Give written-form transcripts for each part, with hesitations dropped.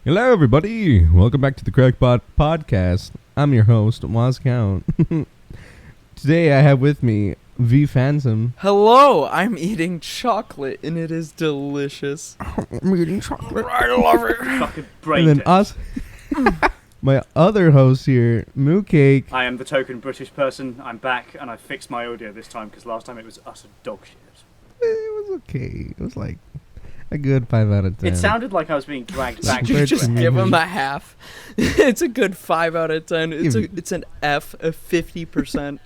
Hello, everybody. Welcome back to the Krakpot podcast. I'm your host, Woz Count. Today, I have with me V Phantom. Hello, I'm eating chocolate and it is delicious. I'm eating chocolate. I love it. Fucking brain And then us, my other host here, Moocake. I am the token British person. I'm back and I fixed my audio this time because last time it was utter dog shit. It was okay. It was like a good 5 out of 10. It sounded like I was being dragged back. You Compared just to give me. him a half. It's a good 5 out of 10. It's an F, a 50%.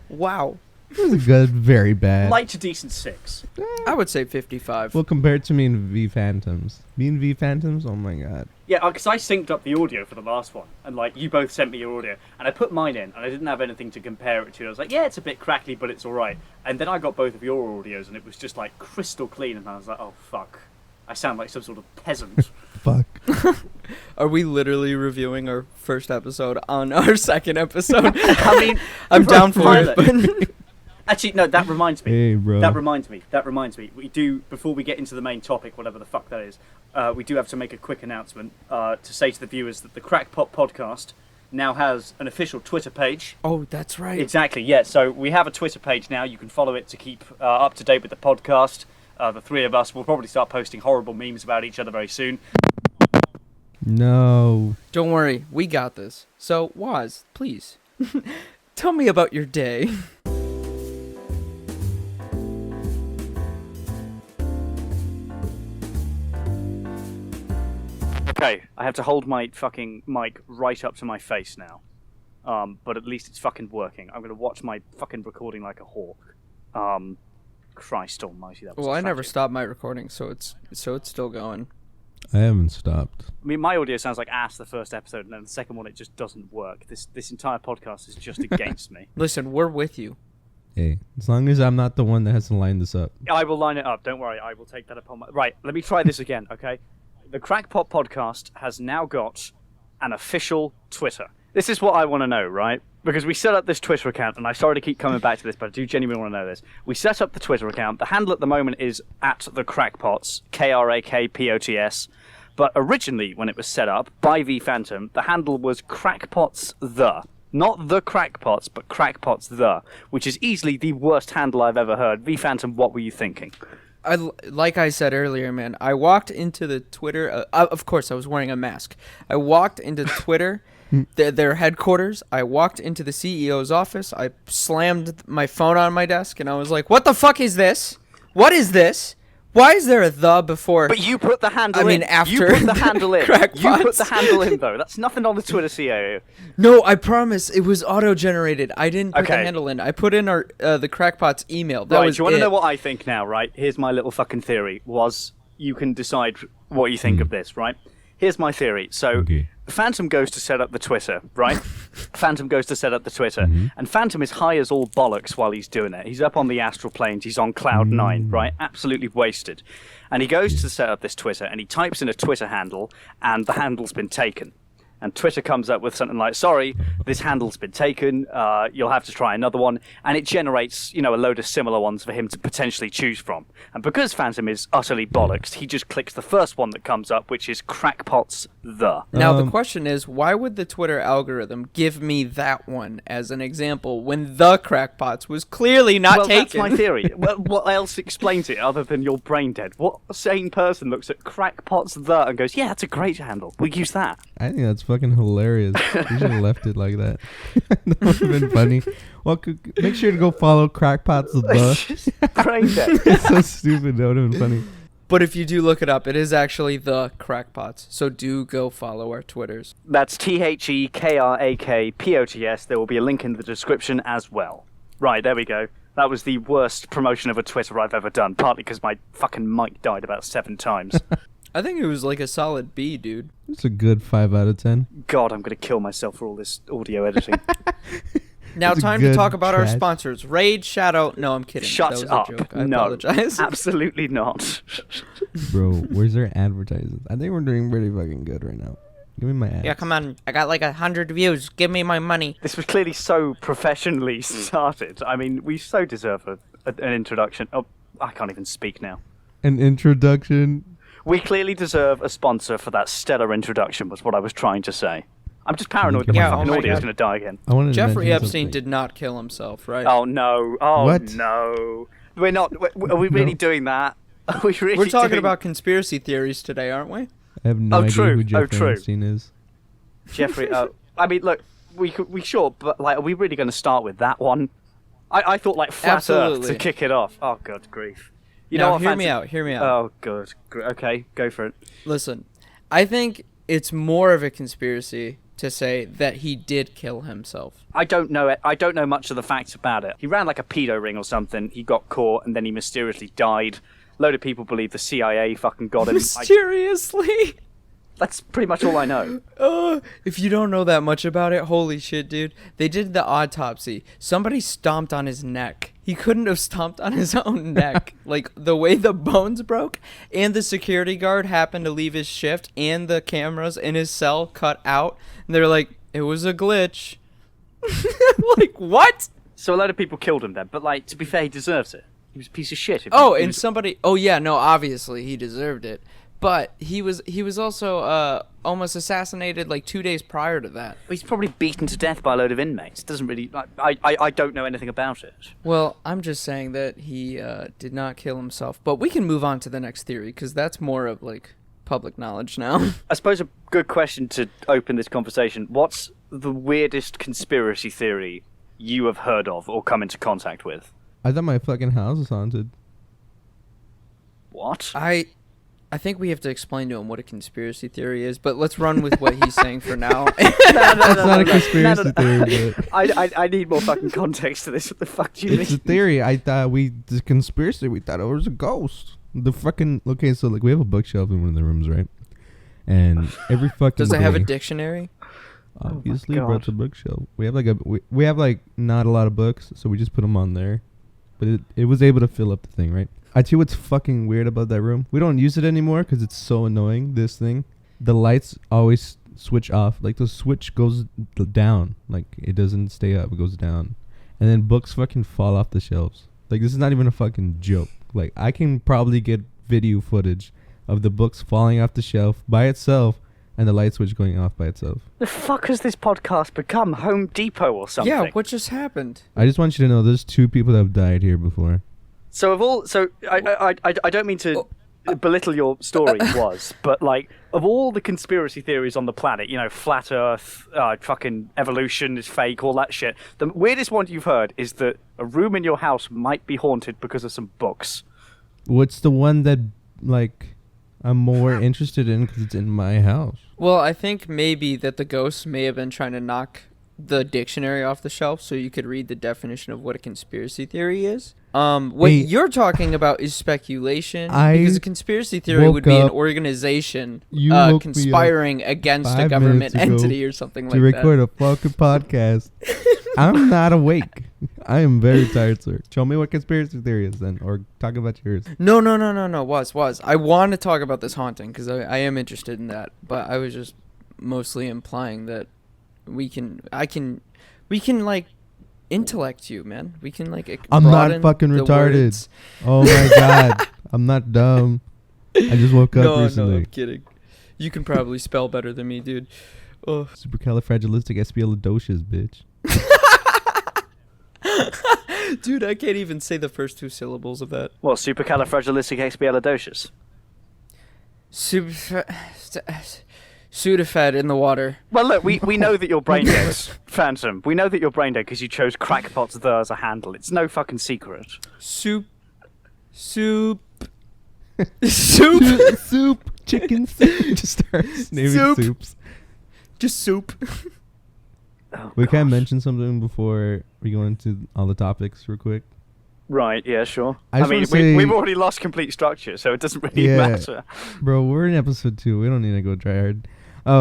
Wow. It was a good, very bad. Light to decent 6. I would say 55. Well, compared to me and V Phantoms. Me and V Phantoms? Oh my god. Yeah, because I synced up the audio for the last one, and like you both sent me your audio, and I put mine in, and I didn't have anything to compare it to. I was like, yeah, it's a bit crackly, but it's all right. And then I got both of your audios, and it was just like crystal clean, and I was like, oh fuck, I sound like some sort of peasant. Fuck. Are we literally reviewing our first episode on our second episode? I mean, I'm down for it. pilot. But Actually, no, that reminds me. Hey, bro. That reminds me. We do, before we get into the main topic, whatever the fuck that is, we do have to make a quick announcement to say to the viewers that the Krakpot podcast now has an official Twitter page. oh, that's right. Exactly, yeah. So we have a Twitter page now. You can follow it to keep up to date with the podcast. The three of us will probably start posting horrible memes about each other very soon. No. Don't worry, we got this. So, Woz, please, tell me about your day. Okay, I have to hold my fucking mic right up to my face now. But at least it's fucking working. I'm gonna watch my fucking recording like a hawk. Christ almighty, that was Well, I never tragic. stopped my recording, so it's still going. I haven't stopped. I mean, my audio sounds like ass the first episode, and then the second one it just doesn't work. This entire podcast is just against me. Listen, we're with you. Hey, as long as I'm not the one that has to line this up. I will line it up. Don't worry. I will take that upon my... Right, let me try this again, okay? The Krakpot podcast has now got an official Twitter. This is what I want to know, right? Because we set up this Twitter account, and I sorry to keep coming back to this, but I do genuinely want to know this. We set up the Twitter account. The handle at the moment is @thekrakpots, Krakpots. But originally, when it was set up by V Phantom, the handle was Krakpots the. Not the Krakpots, but Krakpots the, which is easily the worst handle I've ever heard. V Phantom, what were you thinking? Like I said earlier, man, I walked into the Twitter. Of course, I was wearing a mask. I walked into Twitter, their headquarters. I walked into the CEO's office. I slammed my phone on my desk, and I was like, "What the fuck is this? What is this? Why is there a the before?" But you put the handle in. I mean, after You put the handle in. Krakpots. You put the handle in, though. That's nothing on the Twitter CAO. No, I promise it was auto-generated. I didn't put the Okay. handle in. I put in our the Krakpots email. That Right, was do you want to it. know what I think now, right? Here's my little fucking theory. You can decide what you think of this, right? Here's my theory. So, Okay. Phantom goes to set up the Twitter, right? Phantom goes to set up the Twitter. And Phantom is high as all bollocks while he's doing it. He's up on the astral planes. He's on cloud 9, right? Absolutely wasted. And he goes to set up this Twitter, and he types in a Twitter handle, and the handle's been taken. And Twitter comes up with something like, sorry, this handle's been taken, you'll have to try another one. And it generates, a load of similar ones for him to potentially choose from. And because Phantom is utterly bollocks, he just clicks the first one that comes up, which is Krakpots the. Now, the question is, why would the Twitter algorithm give me that one as an example when the Krakpots was clearly not Well, taken? that's my theory. Well, what else explains it other than you're brain dead? What sane person looks at Krakpots the and goes, yeah, that's a great handle. We'll use that. I think that's fucking hilarious. You should have left it like that. That would have been funny. Well, make sure to go follow Krakpots the. Just brain dead. It's so stupid. That would have been funny. But if you do look it up, it is actually the Krakpots. So do go follow our Twitters. That's TheKrakpots. There will be a link in the description as well. Right, there we go. That was the worst promotion of a Twitter I've ever done, partly because my fucking mic died about 7 times. I think it was like a solid B, dude. It's a good 5 out of 10. God, I'm going to kill myself for all this audio editing. Now, It's a time to good talk about our trash. sponsors. Raid, Shadow. No, I'm kidding. Shut that was up. A joke. I No, apologize. absolutely not. Bro, where's their advertising? I think we're doing pretty fucking good right now. Give me my ads. Yeah, come on. I got like 100 views. Give me my money. This was clearly so professionally started. I mean, we so deserve an introduction. Oh, I can't even speak now. An introduction. We clearly deserve a sponsor for that stellar introduction, was what I was trying to say. I'm just paranoid that my Yeah, fucking oh my audio is God. going to die again. I wanted to Jeffrey mention Epstein something. did not kill himself, right? Oh, no. Oh, What? no. We're not... Are we really No. doing that? Are we really We're talking doing... about conspiracy theories today, aren't we? I have no Oh, idea true. who Oh, Jeffrey true. Epstein is. Jeffrey... I mean, look, we sure, but, like, are we really going to start with that one? I thought, like, flat Earth Absolutely. to kick it off. Oh, good grief. You Now, know what, hear me Phantom? out. Hear me out. Oh, good. Okay, go for it. Listen, I think it's more of a conspiracy to say that he did kill himself. I don't know it. I don't know much of the facts about it. He ran like a pedo ring or something. He got caught and then he mysteriously died. A load of people believe the CIA fucking got him. Mysteriously. That's pretty much all I know. If you don't know that much about it, holy shit, dude. They did the autopsy. Somebody stomped on his neck. He couldn't have stomped on his own neck. Like, the way the bones broke, and the security guard happened to leave his shift, and the cameras in his cell cut out. And they're like, it was a glitch. Like, what? So a load of people killed him then, but like, to be fair, he deserves it. He was a piece of shit. Oh, He and was- somebody... Oh, yeah, no, obviously, he deserved it. But he was also almost assassinated like 2 days prior to that. he's probably beaten to death by a load of inmates. It doesn't really... I don't know anything about it. Well, I'm just saying that he did not kill himself. But we can move on to the next theory, because that's more of, like, public knowledge now. I suppose a good question to open this conversation. What's the weirdest conspiracy theory you have heard of or come into contact with? I thought my fucking house was haunted. What? I think we have to explain to him what a conspiracy theory is, but let's run with what he's saying for now. It's not a conspiracy theory, but I need more fucking context to this. What the fuck do you it's a mean? theory. I thought the conspiracy. We thought it was a ghost. The fucking okay. So like we have a bookshelf in one of the rooms, right? And every fucking Does it have a day- dictionary? Obviously, God. bro, it's a bookshelf. We have we have like not a lot of books, so we just put them on there. But it was able to fill up the thing, right? I tell you what's fucking weird about that room. We don't use it anymore because it's so annoying. This thing, the lights always switch off. Like the switch goes down. Like it doesn't stay up. It goes down, and then books fucking fall off the shelves. Like this is not even a fucking joke. Like I can probably get video footage of the books falling off the shelf by itself and the light switch going off by itself. The fuck has this podcast become? Home Depot or something? Yeah, what just happened? I just want you to know there's 2 people that have died here before. So I don't mean to belittle your story, but like of all the conspiracy theories on the planet, you know, flat Earth, fucking evolution is fake, all that shit. The weirdest one you've heard is that a room in your house might be haunted because of some books. What's the one that like I'm more interested in because it's in my house? Well, I think maybe that the ghosts may have been trying to knock the dictionary off the shelf so you could read the definition of what a conspiracy theory is. What Hey, you're talking about is speculation, I because a conspiracy theory woke would be an up- organization You woke me up conspiring against a 5 government minutes ago entity or something to like record a fucking podcast. I'm not awake. I am very tired, sir. Show me what conspiracy theory is then, or talk about yours. that. No, was. I want to talk about this haunting because I am interested in that, but I was just mostly implying that we can like intellect you, man. We can like I'm not broaden fucking the retarded. words. Oh my god, I'm not dumb. I just woke up No, recently. I'm kidding. You can probably spell better than me, dude. Oh. Supercalifragilisticexpialidocious, bitch. Dude, I can't even say the first 2 syllables of that. What, supercalifragilisticexpialidocious? Sudafed in the water. Well, look, we know that you're brain dead, Phantom. We know that you're brain dead because you chose Krakpot's the as a handle. It's no fucking secret. Soup. Soup, chicken soup. Just starts naming Soup. soups. Just soup. Oh, We can gosh. mention something before we go into all the topics real quick. Right, yeah, sure. I I just mean, wanna say- we've already lost complete structure, so it doesn't really Yeah. matter. Bro, we're in episode 2. We don't need to go try hard. We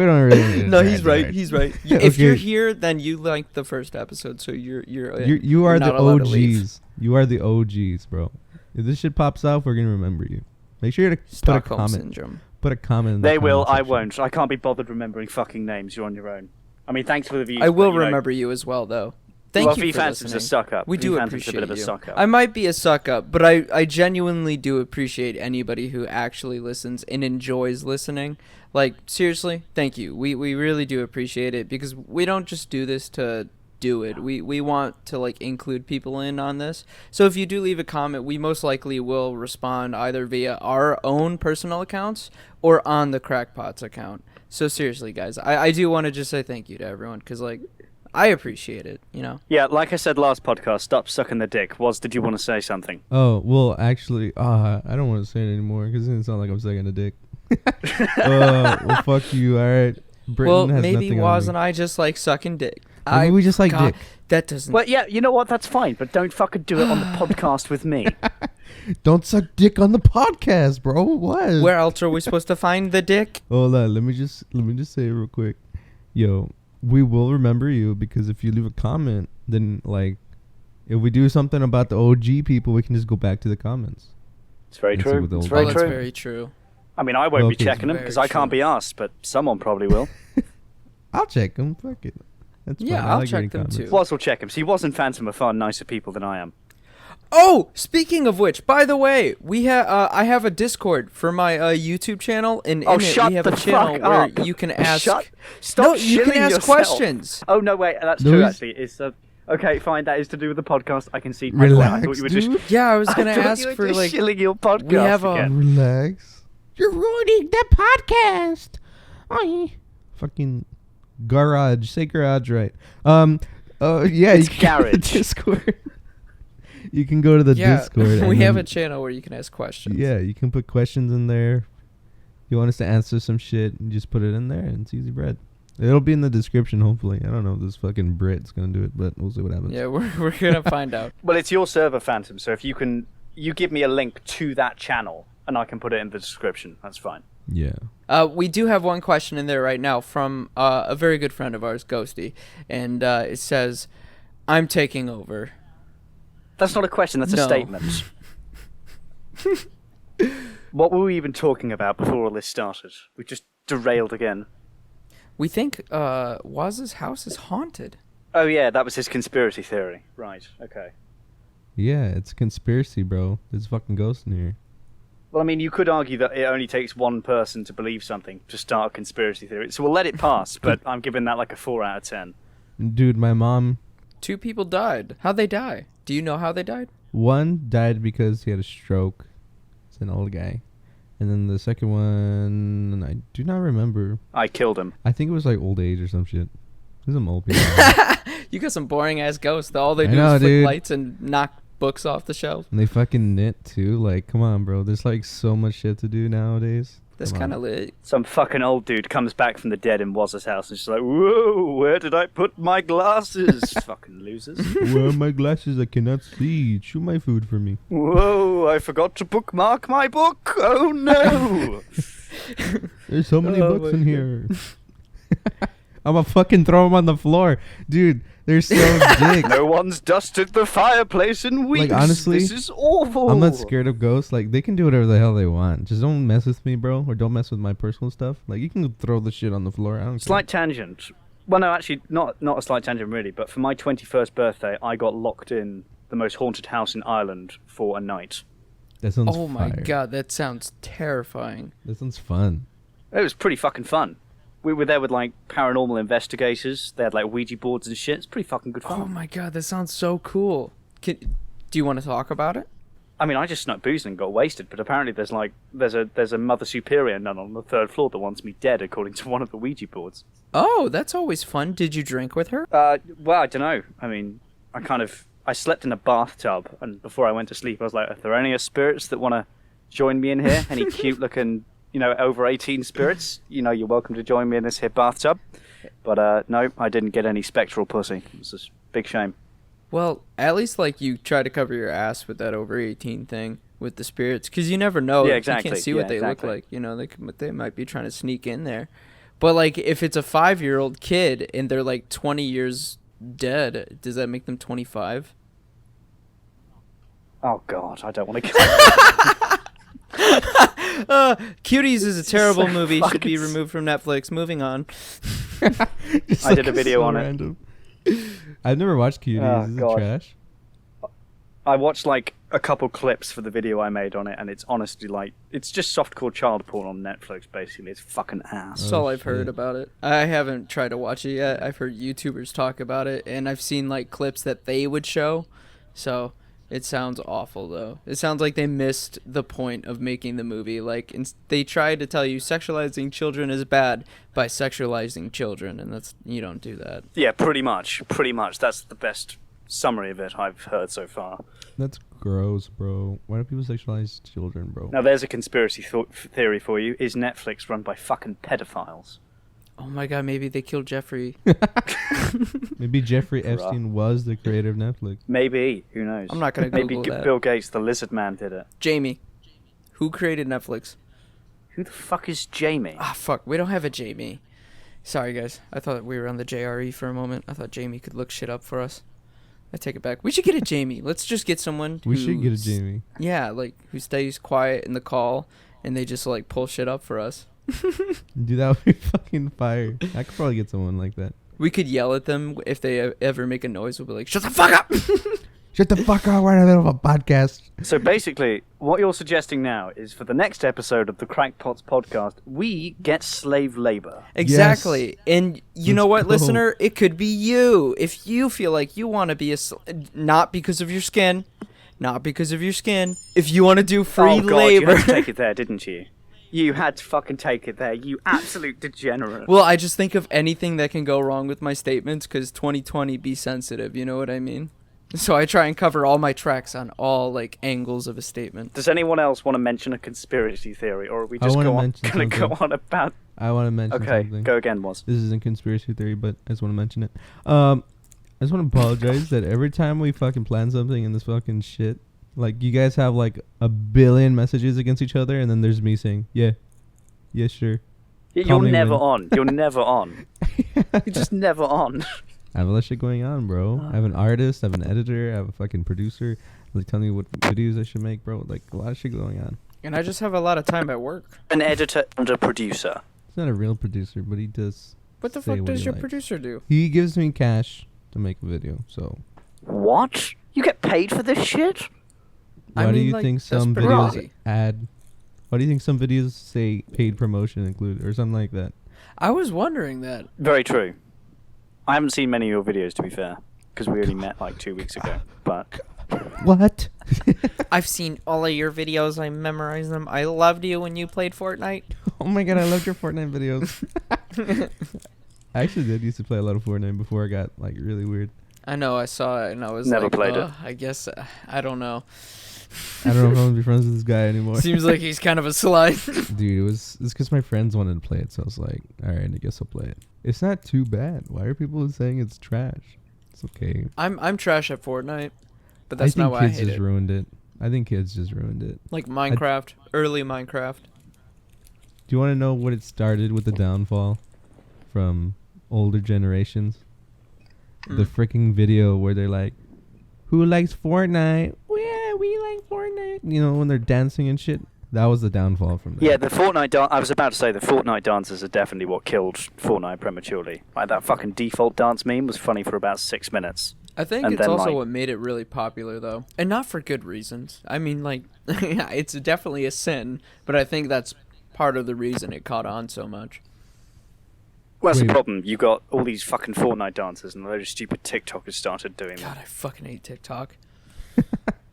don't really need to No, try he's hard. right. He's right. If Okay. you're here, then you liked the first episode, so you You are not the allowed to leave. OGs. You are the OGs, bro. If this shit pops off, we're gonna remember you. Make sure to put a Stockholm comment. syndrome. Put a comment. In the They will, comment I section. won't. I can't be bothered remembering fucking names. You're on your own. I mean, thanks for the views. I will but, you know, remember you as well, though. Thank well, you V for Phantom's a listening. suck up. We V do Phantom's appreciate a bit of a you. suck up. I might be a suck up, but I genuinely do appreciate anybody who actually listens and enjoys listening. Like, seriously, thank you. We really do appreciate it because we don't just do this to do it. We want to, like, include people in on this. So if you do leave a comment, we most likely will respond either via our own personal accounts or on the Krakpot's account. So seriously, guys, I do want to just say thank you to everyone because, like, I appreciate it, you know? Yeah, like I said last podcast, stop sucking the dick. Woz, did you want to say something? Oh, well, actually, I don't want to say it anymore because it sounds like I'm sucking a dick. Well, fuck you, all right? Britain Well, has maybe nothing on Woz me. and I just like sucking dick. Maybe we just like God, dick. That doesn't... Well, yeah, you know what? That's fine, but don't fucking do it on the podcast with me. Don't suck dick on the podcast, bro. What? Where else are we supposed to find the dick? Hold on, let me just say it real quick. Yo, we will remember you because if you leave a comment, then like if we do something about the OG people, we can just go back to the comments. It's very Let's see true. what they'll It's do. very That's true. very true. I mean, I won't be Okay. checking them Very because I can't true. be asked, but someone probably will. I'll check them. Fuck it. That's Yeah, fine. I I'll like check reading them comments. too. Woz will check him. See, Woz and Phantom are far nicer people than I am. Oh, speaking of which, by the way, we I have a Discord for my YouTube channel, and Oh, in it shut we have the a channel fuck where up. you can ask. Stop No, you can shilling ask yourself. questions. Oh, no, wait. That's No, true, he's- actually. It's okay, fine. That is to do with the podcast. I can see my point. I thought Relax, you were dude. just... Yeah, I was gonna I thought ask you were for just like. shilling your podcast we have a- again. Relax. You're ruining the podcast. Oh, fucking garage. Say garage right. Yeah, It's you can go to the garage. Discord. You can go to the Yeah, Discord. we and have then- a channel where you can ask questions. Yeah, you can put questions in there. You want us to answer some shit, and just put it in there, and it's easy bread. It'll be in the description, hopefully. I don't know if this fucking Brit's gonna do it, but we'll see what happens. Yeah, we're gonna find out. Well, it's your server, Phantom, so if you give me a link to that channel, and I can put it in the description. That's fine. Yeah. We do have one question in there right now from a very good friend of ours, Ghosty, and it says, "I'm taking over." That's not a question, that's a No. statement. What were we even talking about before all this started? We just derailed again. We think Woz's house is haunted. Oh yeah, that was his conspiracy theory. Right, okay. Yeah, it's a conspiracy, bro. There's a fucking ghost in here. Well, I mean, you could argue that it only takes one person to believe something to start a conspiracy theory. So we'll let it pass, but I'm giving that like a 4 out of 10. Dude, my mom, 2 people died. How'd they die? Do you know how they died? one died because he had a stroke. It's an old guy. And then the second one, I do not remember. I killed him. I think it was like old age or some shit. There's some old people. You got some boring ass ghosts. All they I do know, is flick dude. lights and knock books off the shelf. And they fucking knit too. Like, come on, bro. There's like so much shit to do nowadays. That's Come kind on. of lit. Some fucking old dude comes back from the dead in Woz's house and she's like, whoa, where did I put my glasses? Fucking losers. Where are my glasses? I cannot see. Chew my food for me. Whoa, I forgot to bookmark my book. Oh no. There's so many Oh books my in here. I'm gonna fucking throw them on the floor. Dude, they're so big. No one's dusted the fireplace in weeks. honestly, this is awful. I'm not scared of ghosts. Like, they can do whatever the hell they want. Just don't mess with me, bro. Or don't mess with my personal stuff. Like, you can throw the shit on the floor. I don't care. Slight tangent. Well, no, actually, not a slight tangent really. But for my 21st birthday, I got locked in the most haunted house in Ireland for a night. That sounds Oh my fire. god, that sounds terrifying. That sounds fun. It was pretty fucking fun. We were there with like paranormal investigators. They had like Ouija boards and shit. It's pretty fucking good fun. Oh my god, that sounds so cool. Do you want to talk about it? I mean, I just snuck booze and got wasted. But apparently, there's a Mother Superior nun on the 3rd floor that wants me dead, according to one of the Ouija boards. Oh, that's always fun. Did you drink with her? Well, I don't know. I mean, I slept in a bathtub, and before I went to sleep, I was like, "Are there any spirits that want to join me in here? Any cute-looking, over 18 spirits? You're welcome to join me in this here bathtub." But no, I didn't get any spectral pussy. It was a big shame. Well, at least like you try to cover your ass with that over 18 thing with the spirits, because you never know. Yeah, You exactly. can't see Yeah, what they exactly. look like. They might be trying to sneak in there. But like, if it's a 5-year-old kid and they're like 20 years dead, does that make them 25? Oh God, I don't want to. Cuties is a terrible so movie. Should be fucking removed from Netflix. Moving on. Just I did a video so on it. random. I've never watched Cuties. Oh, Is it God. trash? I watched like a couple clips for the video I made on it, and it's honestly like it's just softcore child porn on Netflix. Basically, it's fucking ass. That's Oh, all I've heard shit. about it. I haven't tried to watch it yet. I've heard YouTubers talk about it, and I've seen like clips that they would show. So it sounds awful, though. It sounds like they missed the point of making the movie. Like they tried to tell you sexualizing children is bad by sexualizing children, and that's you don't do that. Yeah, pretty much. Pretty much. That's the best summary of it I've heard so far. That's gross, bro. Why do people sexualize children, bro? Now, there's a conspiracy theory for you. Is Netflix run by fucking pedophiles? Oh my god, maybe they killed Jeffrey. Maybe Jeffrey Epstein was the creator of Netflix. Maybe. Who knows? I'm not gonna Maybe Google that. Bill Gates, the lizard man, did it. Jamie, who created Netflix? Who the fuck is Jamie? Ah, fuck, we don't have a Jamie. Sorry, guys. I thought we were on the JRE for a moment. I thought Jamie could look shit up for us. I take it back. We should get a Jamie. Let's just get someone We should get a who's- Jamie. Yeah, like, who stays quiet in the call, and they just, like, pull shit up for us. Dude, that would be fucking fire. I could probably get someone like that. We could yell at them if they ever make a noise. We'll be like, shut the fuck up! Shut the fuck up, we're in the middle of a podcast. So basically, what you're suggesting now is for the next episode of the Crackpots podcast, we get slave labor. Exactly. And you know Let's what, go. listener? It could be you. If you feel like you want to be not because of your skin, not because of your skin. If you want to do free Oh, God, labor. you had to take it there, didn't you? You had to fucking take it there, you absolute degenerate. Well, I just think of anything that can go wrong with my statements because 2020 be sensitive, you know what I mean? So I try and cover all my tracks on all, like, angles of a statement. Does anyone else want to mention a conspiracy theory, or are we I just wanna going mention to go something. on about... I want to mention Okay, something. go again, Woz. This isn't conspiracy theory, but I just want to mention it. I just want to apologize that every time we fucking plan something in this fucking shit, like, you guys have, like, a billion messages against each other, and then there's me saying, yeah, sure. You're Call me never when- on. You're never on. You're just never on. I have a lot of shit going on, bro. I have an artist, I have an editor, I have a fucking producer, like, telling me what videos I should make, bro. Like, a lot of shit going on. And I just have a lot of time at work. An editor and a producer. He's not a real producer, but he does. What the say fuck what does he your likes. producer do? He gives me cash to make a video, so What? You get paid for this shit? why I do mean, you like, think that's some pretty videos easy. why do you think some videos say paid promotion included or something like that? I was wondering that. Very true. I haven't seen many of your videos, to be fair, because we only met like 2 weeks ago. But What? I've seen all of your videos. I memorized them. I loved you when you played Fortnite. Oh my god, I loved your Fortnite videos. I actually did used to play a lot of Fortnite before I got like really weird. I know. I saw it, and I was Never like, played it. "Ugh, I guess I don't know. I don't know if I'm gonna be friends with this guy anymore. Seems like he's kind of a slut. Dude, it's because my friends wanted to play it, so I was like, all right, I guess I'll play it. It's not too bad. Why are people saying it's trash? It's okay. I'm trash at Fortnite, but that's I think not why I kids hate just it. ruined it. I think kids just ruined it. Like Minecraft, early Minecraft. Do you want to know what it started with the downfall from older generations? The freaking video where they're like, who likes Fortnite? Yeah, we like Fortnite. You know, when they're dancing and shit. That was the downfall from that. yeah, the Fortnite I was about to say the Fortnite dances are definitely what killed Fortnite prematurely. Like that fucking default dance meme was funny for about 6 minutes. I think And it's then, also like- what made it really popular, though, and not for good reasons. I mean, like, yeah, it's definitely a sin, but I think that's part of the reason it caught on so much. Well, that's the Wait. problem. You got all these fucking Fortnite dancers and a load of stupid TikTokers started doing God, that. I fucking hate TikTok.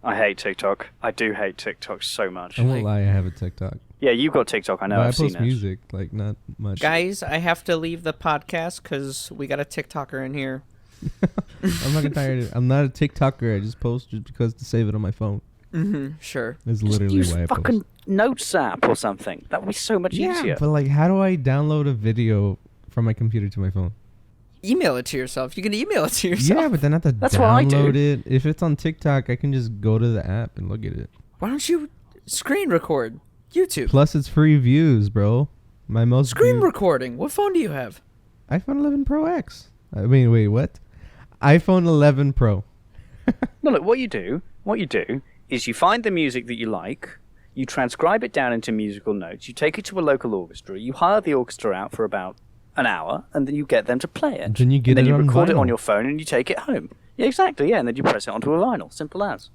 I hate TikTok. I do hate TikTok so much. I won't like- lie, I have a TikTok. Yeah, you got TikTok. I know. But I I've seen post it. music, like not much. Guys, I have to leave the podcast because we got a TikToker in here. I'm fucking tired. I'm not a TikToker. I just post just because to save it on my phone. Mm-hmm. Sure. That's Just literally use why I fucking post. Notes app or something. That would be so much easier. But like, how do I download a video from my computer to my phone? Email it to yourself. You can email it to yourself. Yeah, but then I have to That's what I do. download it. If it's on TikTok, I can just go to the app and look at it. Why don't you screen record? YouTube. Plus, it's free views, bro. My most Screen viewed- recording. What phone do you have? iPhone 11 Pro X. I mean, wait, what? iPhone 11 Pro. No, look, what you do is you find the music that you like, you transcribe it down into musical notes, you take it to a local orchestra, you hire the orchestra out for about an hour, and then you get them to play it. Then you get and then it you on record it vinyl. on your phone and you take it home. Yeah, exactly. Yeah, and then you press it onto a vinyl. Simple as.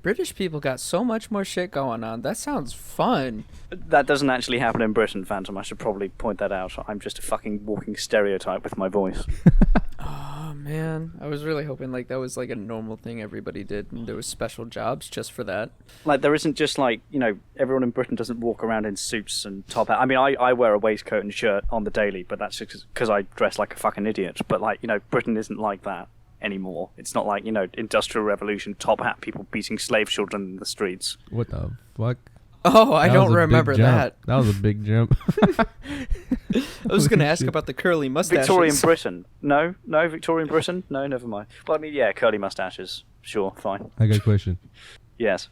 British people got so much more shit going on. That sounds fun. That doesn't actually happen in Britain, Phantom. I should probably point that out. I'm just a fucking walking stereotype with my voice. Oh man, I was really hoping like that was like a normal thing everybody did, and there was special jobs just for that. Like, there isn't just like, everyone in Britain doesn't walk around in suits and top hat. I mean, I wear a waistcoat and shirt on the daily, but that's just because I dress like a fucking idiot. But like, Britain isn't like that anymore. It's not like, Industrial Revolution, top hat people beating slave children in the streets. What the fuck? Oh, I That don't was a big remember jump. that. That was a big jump. I was going to ask about the curly mustaches. Victorian Britain. No, Victorian Britain? No, never mind. Well, I mean, yeah, curly mustaches. Sure, fine. I got a question. Yes.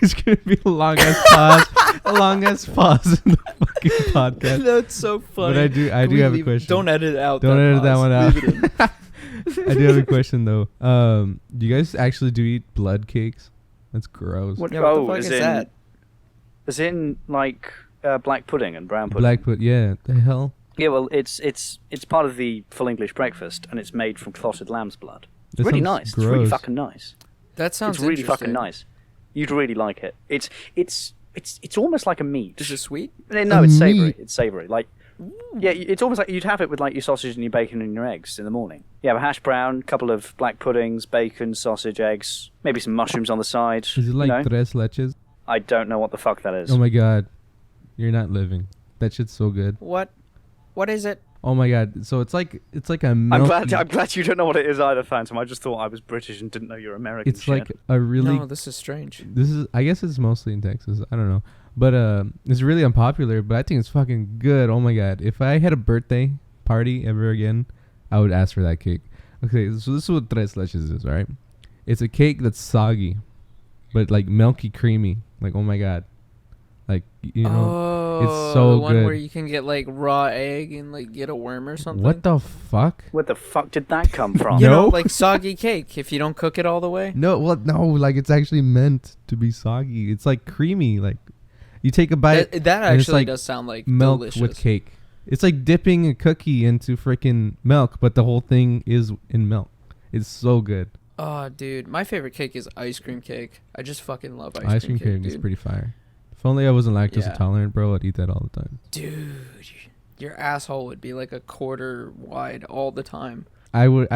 It's gonna be a long ass pause. A long ass pause in the fucking podcast. That's so funny. But I do Can we have a leave- question. Don't edit out. Don't edit that pause. one out. Leave it in. I do have a question though. Do you guys actually do eat blood cakes? That's gross. What, Yeah, what the fuck as is in, that? As in, like, black pudding and brown pudding? Black put. Yeah. The hell. Yeah, well, it's part of the full English breakfast, and it's made from clotted lamb's blood. It's That really sounds nice. It's really gross. fucking nice. That sounds It's really interesting. fucking nice. You'd really like it. It's almost like a meat. Is it sweet? No, A it's savoury. meat? It's savoury. Like, yeah, it's almost like you'd have it with like your sausage and your bacon and your eggs in the morning. You have a hash brown, couple of black puddings, bacon, sausage, eggs, maybe some mushrooms on the side. Is it like you know? tres leches? I don't know what the fuck that is. Oh my god. You're not living. That shit's so good. What is it? Oh my god. So it's like a I'm milky. glad you don't know what it is either, Phantom. I just thought I was British and didn't know you're American. It's shit. like a really. No, this is strange. This is. I guess it's mostly in Texas. I don't know. But it's really unpopular. But I think it's fucking good. Oh my god. If I had a birthday party ever again, I would ask for that cake. Okay, so this is what tres leches is, right? It's a cake that's soggy, but like milky creamy. Like, oh my god. Like, you know, it's so the one good. where you can get like raw egg and like get a worm or something. What the fuck? Where the fuck did that come from? You know, No. like soggy cake if you don't cook it all the way. No, well, no, like it's actually meant to be soggy. It's like creamy. Like, you take a bite, That and it's actually like does sound like milk delicious. with cake. It's like dipping a cookie into freaking milk, but the whole thing is in milk. It's so good. Oh, dude, my favorite cake is ice cream cake. I just fucking love Ice cream cake is dude. pretty fire. If only I wasn't lactose Yeah. intolerant, bro, I'd eat that all the time. Dude, your asshole would be like a quarter wide all the time. I would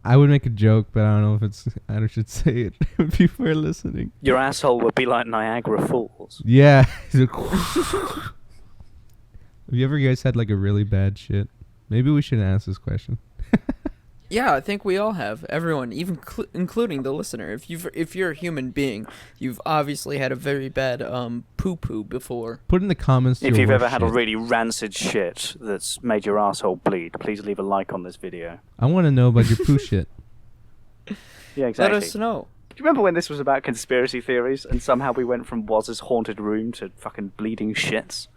make a joke, but I don't know if I should say it if people are listening. Your asshole would be like Niagara Falls. Yeah. Have you ever guys had like a really bad shit? Maybe we shouldn't ask this question. Yeah, I think we all have. Everyone, even including the listener. If you're a human being, you've obviously had a very bad poo poo before. Put in the comments If your you've worst ever had a shit. really rancid shit that's made your asshole bleed, please leave a like on this video. I want to know about your poo shit. Yeah, exactly. Let us know. Do you remember when this was about conspiracy theories and somehow we went from Woz's haunted room to fucking bleeding shits?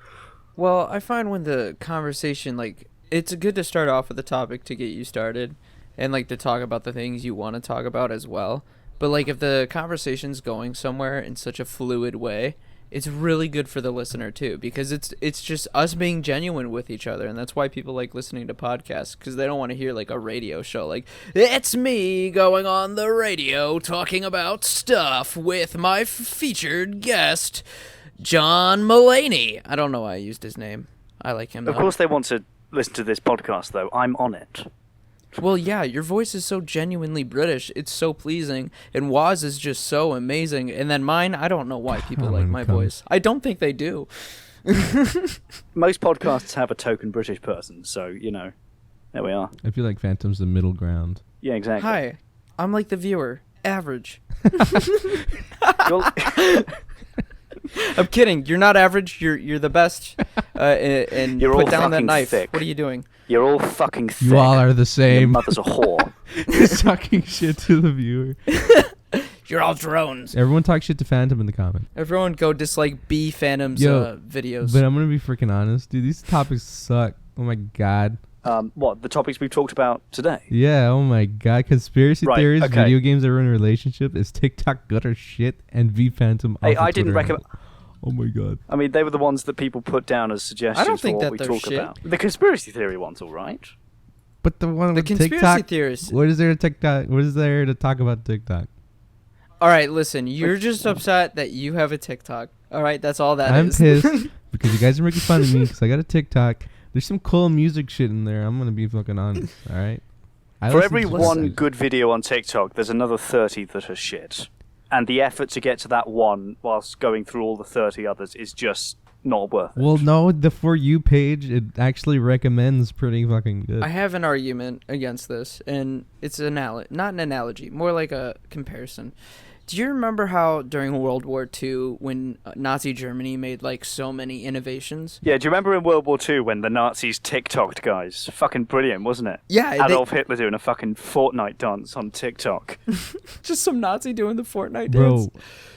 Well, I find when the conversation, like, it's good to start off with a topic to get you started and, like, to talk about the things you want to talk about as well. But, like, if the conversation's going somewhere in such a fluid way, it's really good for the listener, too, because it's just us being genuine with each other. And that's why people like listening to podcasts, because they don't want to hear, like, a radio show. Like, it's me going on the radio talking about stuff with my featured guest, John Mulaney. I don't know why I used his name. I like him, though. Of course they want to listen to this podcast, though. I'm on it. Well, yeah, your voice is so genuinely British. It's so pleasing. And Woz is just so amazing. And then mine, I don't know why people like my voice. I don't think they do. Most podcasts have a token British person, so, there we are. I feel like Phantom's the middle ground. Yeah, exactly. Hi, I'm like the viewer. Average. You're- I'm kidding. You're not average. You're the best. And You're put all down that fucking knife. thick. What are you doing? You're all fucking thick. You all are the Your same. mother's a whore. Talking shit to the viewer. You're all drones. Everyone talk shit to Phantom in the comment. Everyone go dislike B Phantom's Yo, videos. But I'm gonna be freaking honest, dude. These topics suck. Oh my god. What, the topics we've talked about today? Yeah. Oh my god. Conspiracy Right, theories, okay. video games that ruin relationship. Is TikTok gutter shit and V Phantom. Hey, off of I didn't Twitter. recommend. Oh my god. I mean, they were the ones that people put down as suggestions I don't think for that what we they're talk shit. about. The conspiracy theory one's all right. But the one The with conspiracy TikTok. theorists. What is there to TikTok? What is there to talk about TikTok? All right, listen. You're just upset that you have a TikTok. All right, that's all that I'm is. pissed because you guys are making fun of me because I got a TikTok. There's some cool music shit in there. I'm gonna be fucking honest. All right. For every one good video on TikTok, there's another 30 that are shit. And the effort to get to that one whilst going through all the 30 others is just not worth it. Well, no, the For You page, it actually recommends pretty fucking good. I have an argument against this, and it's not an analogy, more like a comparison. Do you remember how during World War II, when Nazi Germany made like so many innovations? Yeah, do you remember in World War II when the Nazis TikToked guys? Fucking brilliant, wasn't it? Yeah, Adolf Hitler doing a fucking Fortnite dance on TikTok. just some Nazi doing the Fortnite Bro, dance.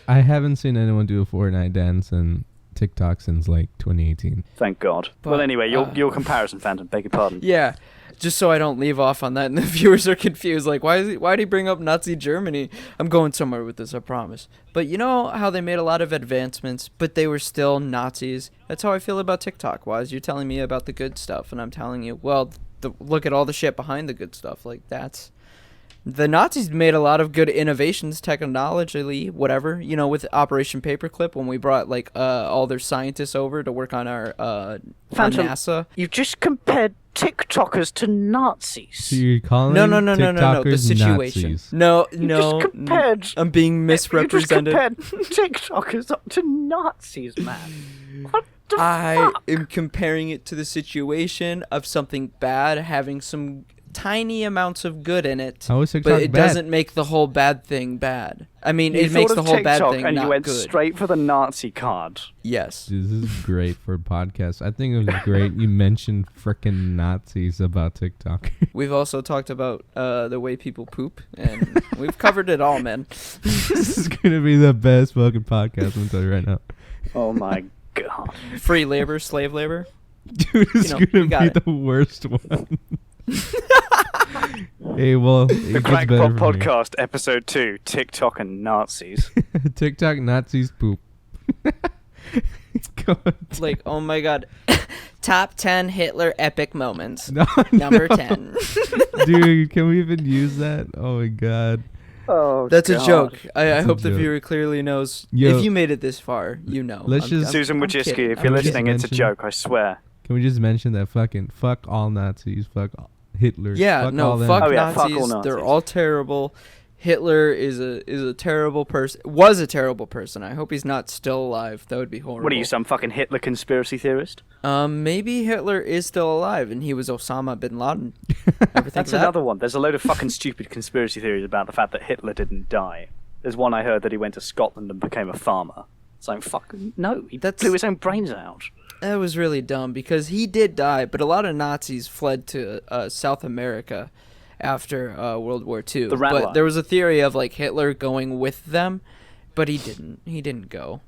I haven't seen anyone do a Fortnite dance in TikTok since like 2018. Thank God. But, well, anyway, your comparison, Phantom, beg your pardon. Yeah, just so I don't leave off on that and the viewers are confused. Like, why'd he bring up Nazi Germany? I'm going somewhere with this, I promise. But you know how they made a lot of advancements, but they were still Nazis? That's how I feel about TikTok. Wise, you're telling me about the good stuff, and I'm telling you, well, look at all the shit behind the good stuff. Like, that's... The Nazis made a lot of good innovations, technologically, whatever. You know, with Operation Paperclip, when we brought like all their scientists over to work on our Phantom, NASA. You just compared TikTokers to Nazis. So you're calling No. The TikTokers situation. Nazis. No. just compared. I'm being misrepresented. You just compared TikTokers to Nazis, man. What the I fuck? am comparing it to the situation of something bad having some tiny amounts of good in it, How is TikTok but it bad? doesn't make the whole bad thing bad. I mean, You it makes thought the of whole bad TikTok thing and not you went good. straight for the Nazi card. Yes. Dude, this is great for a podcast. I think it was great you mentioned frickin' Nazis about TikTok. We've also talked about the way people poop, and we've covered it all, man. This is going to be the best fucking podcast, I'm telling you right now. Oh my God. Free labor, slave labor. Dude, it's we going to got be the worst one. Hey, well, The Krakpot Podcast, Episode 2, TikTok and Nazis. TikTok Nazis poop. God. Like, oh my god. Top 10 Hitler epic moments. No, Number no. 10. Dude, can we even use that? Oh my god. Oh, That's God. a joke. I That's a hope the joke. viewer clearly knows. Yo. If you made it this far, you know. Let's just- Susan I'm Wojcicki, kidding. if you're I'm just listening, it's a mentioning- joke, I swear. Can we just mention that fuck all Nazis, fuck Hitler. Yeah, fuck no, all them. fuck Oh, yeah, fuck Nazis. all Nazis. They're all terrible. Hitler is a terrible person. Was a terrible person. I hope he's not still alive. That would be horrible. What are you, some fucking Hitler conspiracy theorist? Maybe Hitler is still alive and he was Osama bin Laden. Ever think That's of that? another one. There's a load of fucking stupid conspiracy theories about the fact that Hitler didn't die. There's one I heard that he went to Scotland and became a farmer. It's like, fucking, no, he blew his own brains out. That was really dumb because he did die, but a lot of Nazis fled to South America after World War II. The rat but line. there was a theory of like Hitler going with them, but he didn't. He didn't go.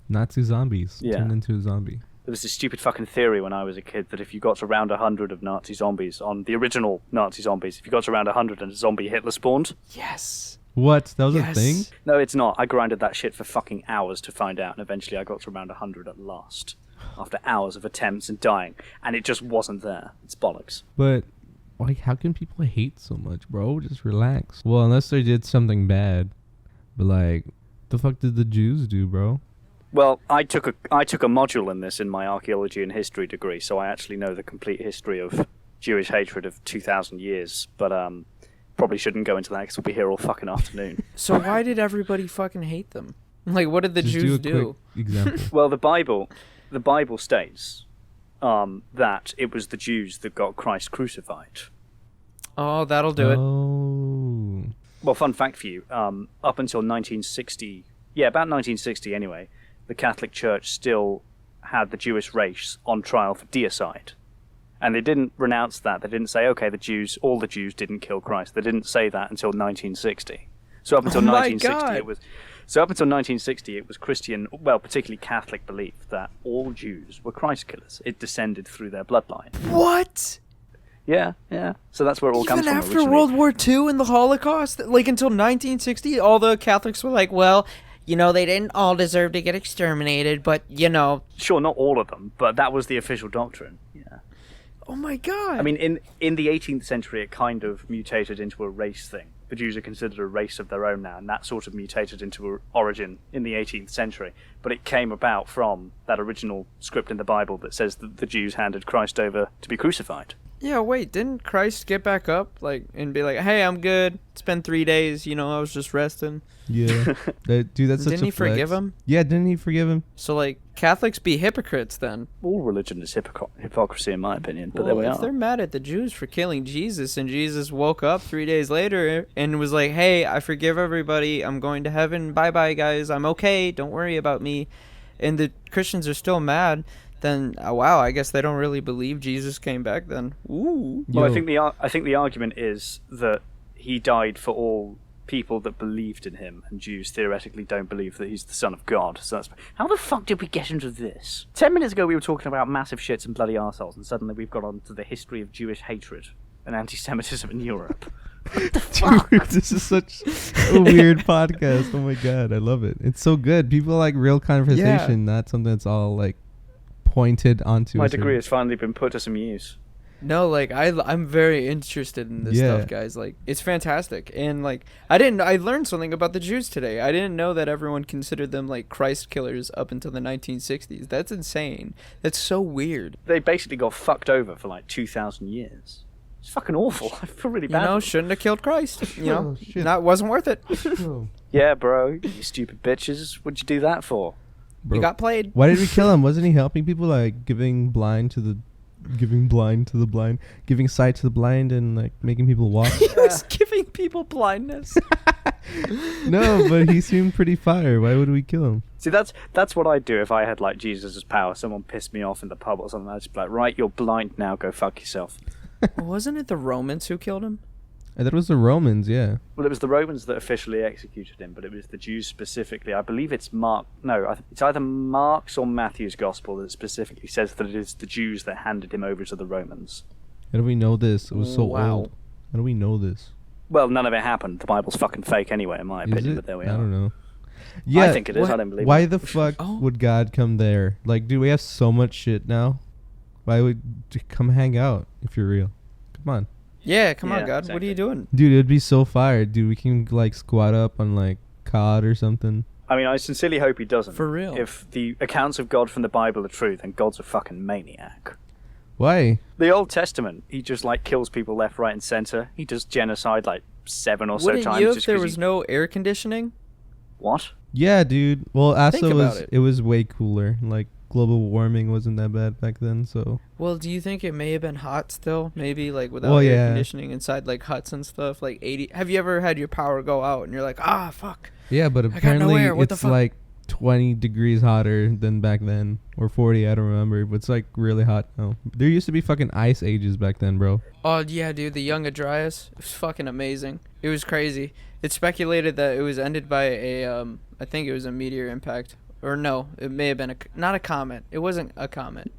Nazi zombies. Yeah. Turned into a zombie. There was this stupid fucking theory when I was a kid that if you got to around 100 of Nazi zombies, on the original Nazi zombies, if you got to around 100 and a zombie Hitler spawned. Yes. What? That was Yes. a thing? No, it's not. I grinded that shit for fucking hours to find out, and eventually I got to around 100 at last. After hours of attempts and dying, and it just wasn't there. It's bollocks. But like, how can people hate so much, bro? Just relax. Well, unless they did something bad. But like, the fuck did the Jews do, bro? Well, I took a module in this in my archaeology and history degree, so I actually know the complete history of Jewish hatred of 2,000 years. But probably shouldn't go into that because we'll be here all fucking afternoon. So why did everybody fucking hate them? Like, what did the Just Jews do? do? A quick example. Well, the Bible states that it was the Jews that got Christ crucified. Oh, that'll do it. Oh. Well, fun fact for you, up until 1960, about 1960 anyway, the Catholic Church still had the Jewish race on trial for deicide. And they didn't renounce that. They didn't say, okay, all the Jews didn't kill Christ. They didn't say that until 1960. So up until Oh my 1960 God. it was Christian, well, particularly Catholic belief that all Jews were Christ killers. It descended through their bloodline. What? Yeah. So that's where it all comes Even from after originally. World War II and the Holocaust, like until 1960, all the Catholics were like, well, they didn't all deserve to get exterminated, but, Sure, not all of them, but that was the official doctrine. Yeah. Oh, my God. I mean, in the 18th century, it kind of mutated into a race thing. The Jews are considered a race of their own now, and that sort of mutated into an origin in the 18th century. But it came about from that original script in the Bible that says that the Jews handed Christ over to be crucified. Yeah, wait, didn't Christ get back up, and be like, hey, I'm good. It's been 3 days, I was just resting. Yeah. Dude, that's such Didn't he forgive him? Yeah, didn't he forgive him? So, Catholics be hypocrites then. All religion is hypocrisy, in my opinion, but Well, there we if are. they're mad at the Jews for killing Jesus, and Jesus woke up 3 days later and was like, hey, I forgive everybody. I'm going to heaven. Bye-bye, guys. I'm okay. Don't worry about me. And the Christians are still mad, then, wow, I guess they don't really believe Jesus came back then. Ooh. Well, Yo. I think the argument is that he died for all people that believed in him, and Jews theoretically don't believe that he's the Son of God. So that's how the fuck did we get into this? 10 minutes ago we were talking about massive shits and bloody arseholes, and suddenly we've got on to the history of Jewish hatred and anti-Semitism in Europe. What the fuck? Dude, this is such a weird podcast. Oh my God, I love it. It's so good. People like real conversation, not something that's all pointed onto. My degree has finally been put to some use. No, I'm very interested in this Yeah. stuff, guys. It's fantastic. And, I learned something about the Jews today. I didn't know that everyone considered them, Christ killers up until the 1960s. That's insane. That's so weird. They basically got fucked over for 2,000 years. It's fucking awful. I feel really bad. Shouldn't have killed Christ. Oh, shit. Wasn't worth it. Yeah, bro, you stupid bitches. What'd you do that for? Bro, You got played. why did we kill him? Wasn't he helping people, giving sight to the blind and making people walk? He was giving people blindness. No, but he seemed pretty fire. Why would we kill him? See, that's what I'd do if I had Jesus' power. Someone pissed me off in the pub or something. I'd just be like, right, you're blind now. Go fuck yourself. Wasn't it the Romans who killed him? I thought it was the Romans, yeah. Well, it was the Romans that officially executed him, but it was the Jews specifically. I believe it's Mark. No, it's either Mark's or Matthew's gospel that specifically says that it is the Jews that handed him over to the Romans. How do we know this? It was so Wow. old. How do we know this? Well, none of it happened. The Bible's fucking fake anyway, in my Is opinion. it? But there we I are. don't know. Yeah, I think it is. what- I don't believe why it. the fuck Oh. would God come there? Dude, we have so much shit now. Why would come hang out if you're real? Come on. Yeah, come Yeah, on, God. What are exactly. you doing? Dude, it'd be so fire. Dude, we can squat up on COD or something. I mean, I sincerely hope he doesn't. For real. If the accounts of God from the Bible are true, then God's a fucking maniac. Why? The Old Testament, he just kills people left, right, and center. He does genocide 7 or so Wouldn't times. you if just there 'cause was he... no air conditioning? What? Yeah, dude. Well, also about it was way cooler. Global warming wasn't that bad back then, so. Well, do you think it may have been hot still? Maybe without Well, air yeah. conditioning inside huts and stuff, 80. Have you ever had your power go out and you're like, fuck. Yeah, but got no apparently air, what the it's fuck? 20 degrees hotter than back then, or 40. I don't remember, but it's really hot now. There used to be fucking ice ages back then, bro. Oh yeah, dude, the young Adrias. It was fucking amazing. It was crazy. It's speculated that it was ended by I think it was a meteor impact. Or no, it may have been not a comet. It wasn't a comet.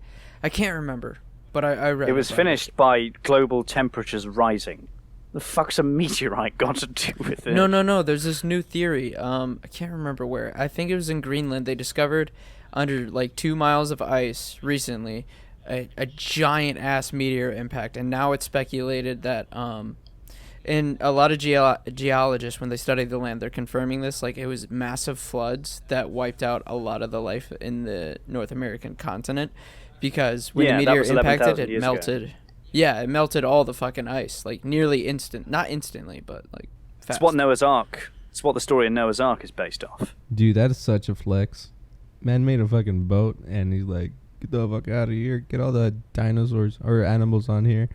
I can't remember, but I read It was about finished by global temperatures rising. The fuck's a meteorite got to do with it? No. There's this new theory. I can't remember where. I think it was in Greenland. They discovered under 2 miles of ice recently a giant ass meteor impact, and now it's speculated that and a lot of geologists, when they study the land, they're confirming this. It was massive floods that wiped out a lot of the life in the North American continent, because when Yeah, the that meteor was impacted, 11,000 it years ago. melted. Yeah, it melted all the fucking ice, nearly instant. Not instantly, but fast. It's what Noah's Ark. It's what the story of Noah's Ark is based off. Dude, that is such a flex. Man made a fucking boat, and he's like, get the fuck out of here. Get all the dinosaurs or animals on here.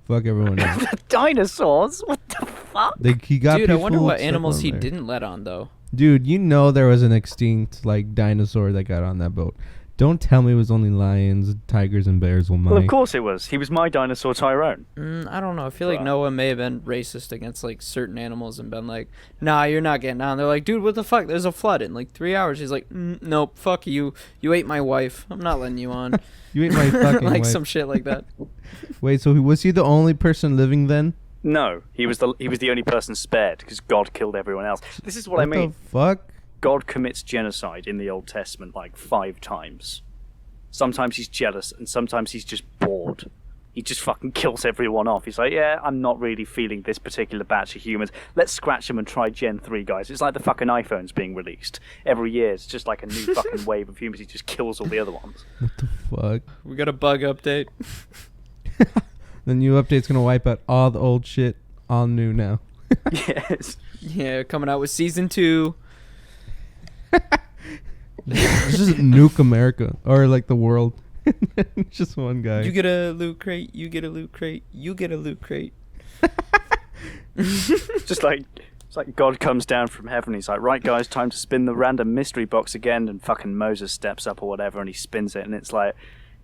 Fuck everyone else. The dinosaurs? What the fuck? He got Dude, I people wonder what stuck animals on he there. didn't let on though. Dude, there was an extinct dinosaur that got on that boat. Don't tell me it was only lions, tigers, and bears. Well, of course it was. He was my dinosaur Tyrone. I don't know. I feel like Right. Noah may have been racist against certain animals and been like, "Nah, you're not getting on." They're like, "Dude, what the fuck? There's a flood in 3 hours." He's like, "Nope, fuck you. You ate my wife. I'm not letting you on." You ate my fucking wife. some shit like that. Wait, so was he the only person living then? No, he was the only person spared because God killed everyone else. This is what I mean. the fuck? God commits genocide in the Old Testament like 5 times. Sometimes he's jealous, and sometimes he's just bored. He just fucking kills everyone off. He's like, yeah, I'm not really feeling this particular batch of humans. Let's scratch them and try Gen 3, guys. It's like the fucking iPhones being released. Every year, it's just like a new fucking wave of humans. He just kills all the other ones. What the fuck? We got a bug update. The new update's gonna wipe out all the old shit. All new now. Yes. Yeah, coming out with season 2. Just nuke America. Or like the world. Just one guy. You get a loot crate, you get a loot crate, you get a loot crate. Just like, it's like God comes down from heaven. He's like, right, guys, time to spin the random mystery box again. And fucking Moses steps up or whatever, and he spins it, and it's like,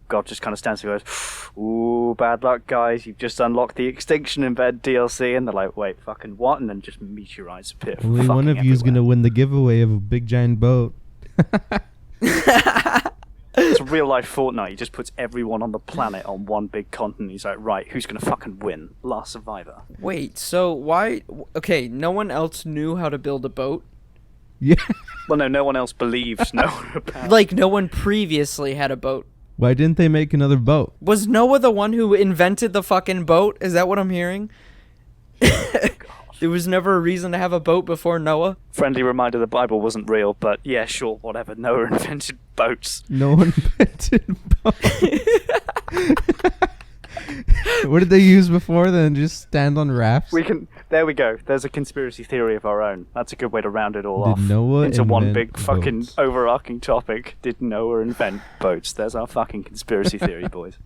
God just kind of stands there and goes, ooh, bad luck, guys. You've just unlocked the Extinction Event DLC. And they're like, wait, fucking what? And then just meteorites appear. Only one of you's gonna win the giveaway of a big giant boat. It's real life Fortnite. He just puts everyone on the planet on one big continent. He's like, right, who's gonna fucking win? Last survivor. Wait, so why? Okay, no one else knew how to build a boat? Yeah. Well, no one else believes Noah about. Like, no one previously had a boat. Why didn't they make another boat? Was Noah the one who invented the fucking boat? Is that what I'm hearing? There was never a reason to have a boat before Noah? Friendly reminder the Bible wasn't real, but yeah, sure, whatever. Noah invented boats. No one invented boats. What did they use before then? Just stand on rafts? There we go. There's a conspiracy theory of our own. That's a good way to round it all Did off. Noah into one invent big fucking boats? overarching topic. Did Noah invent boats? There's our fucking conspiracy theory, boys.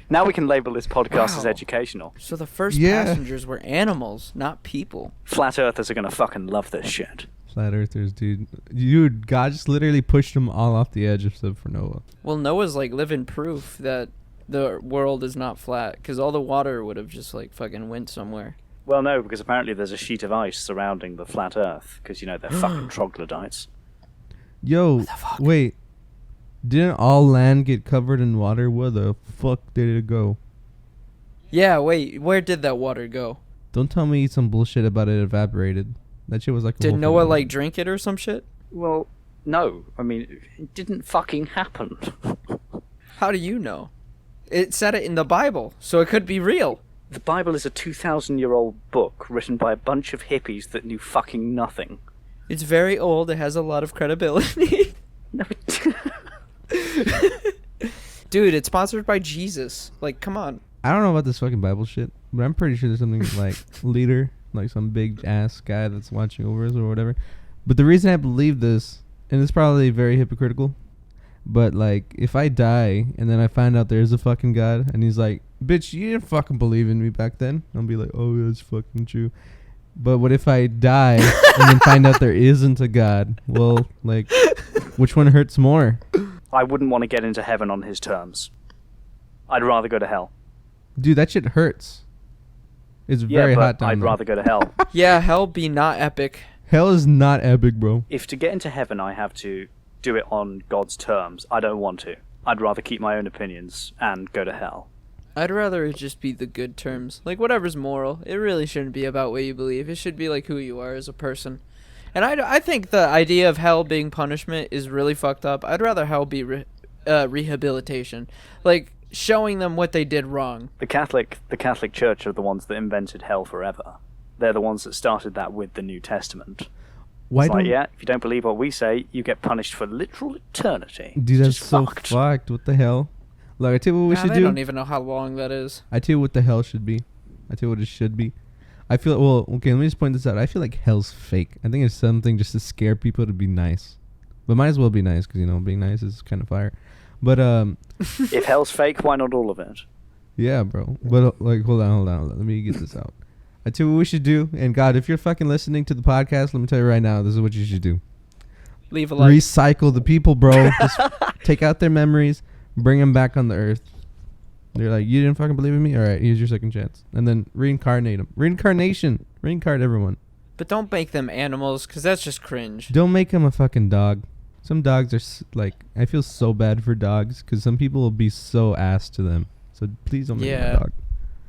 Now we can label this podcast as Wow. educational. So the first Yeah. passengers were animals, not people. Flat earthers are gonna fucking love this shit. Flat earthers, dude. Dude, God just literally pushed them all off the edge except for Noah. Well, Noah's like living proof that the world is not flat, because all the water would have just like fucking went somewhere. Well, no, because apparently there's a sheet of ice surrounding the flat earth, because, you know, they're fucking troglodytes. Yo, wait. Didn't all land get covered in water? Where the fuck did it go? Yeah, wait, where did that water go? Don't tell me some bullshit about it evaporated. That shit was like a Did whole Noah thing. like drink it or some shit? Well, no. I mean, it didn't fucking happen. How do you know? It said it in the Bible, so it could be real. The Bible is a 2,000-year-old book written by a bunch of hippies that knew fucking nothing. It's very old, it has a lot of credibility. No, Dude, it's sponsored by Jesus. Like, come on. I don't know about this fucking Bible shit, but I'm pretty sure there's something like leader, like some big ass guy that's watching over us or whatever. But the reason I believe this, and it's probably very hypocritical, but like if I die and then I find out there's a fucking God and he's like, bitch, you didn't fucking believe in me back then, I'll be like, oh, that's fucking true. But what if I die and then find out there isn't a God? Well, like, which one hurts more? I wouldn't want to get into heaven on his terms. I'd rather go to hell. Dude, that shit hurts. It's Yeah, very but hot down I'd there. rather go to hell. Yeah, hell be not epic. Hell is not epic, bro. If to get into heaven I have to do it on God's terms, I don't want to. I'd rather keep my own opinions and go to hell. I'd rather it just be the good terms. Like, whatever's moral. It really shouldn't be about what you believe. It should be like who you are as a person. And I think the idea of hell being punishment is really fucked up. I'd rather hell be rehabilitation. Like, showing them what they did wrong. The Catholic Church are the ones that invented hell forever. They're the ones that started that with the New Testament. Why It's like, don't yeah, if you don't believe what we say, you get punished for literal eternity. Dude, that's Just so fucked. fucked. What the hell? Like, I tell you what we should I do. don't even know how long that is. I tell you what the hell should be. I tell you what it should be. I feel, well, okay, let me just point this out. I feel like hell's fake. I think it's something just to scare people to be nice. But might as well be nice, because, you know, being nice is kind of fire. But, If hell's fake, why not all of it? yeah, bro. But, like, hold on. Let me get this out. I tell you what we should do. And, God, if you're fucking listening to the podcast, let me tell you right now, this is what you should do. Leave a like. Recycle the people, bro. Just take out their memories, bring them back on the earth. They're like, you didn't fucking believe in me? All right, here's your second chance. And then reincarnate them. Reincarnation. Reincarnate everyone. But don't make them animals, because that's just cringe. Don't make them a fucking dog. Some dogs are like, I feel so bad for dogs because some people will be so ass to them. So please don't make them a dog.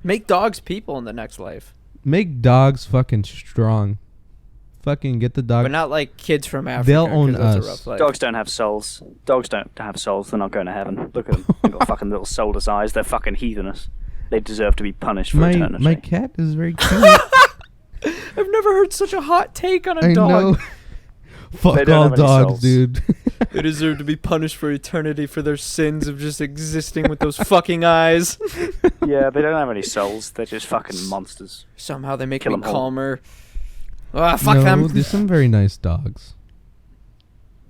Make dogs people in the next life. Make dogs fucking strong. fucking get the dog. But not like kids from Africa. They'll 'cause own that's a us. rough life. Dogs don't have souls. Dogs don't have souls. They're not going to heaven. Look at them. They've got fucking little soulless eyes. They're fucking heathenous. They deserve to be punished for eternity. My cat is very cute. I've never heard such a hot take on a I dog. know. Fuck don't all have any dogs, souls. dude. They deserve to be punished for eternity for their sins of just existing with those fucking eyes. Yeah, they don't have any souls. They're just fucking monsters. Somehow they make Kill me 'em all. calmer. Ah, fuck no, them. there's some very nice dogs.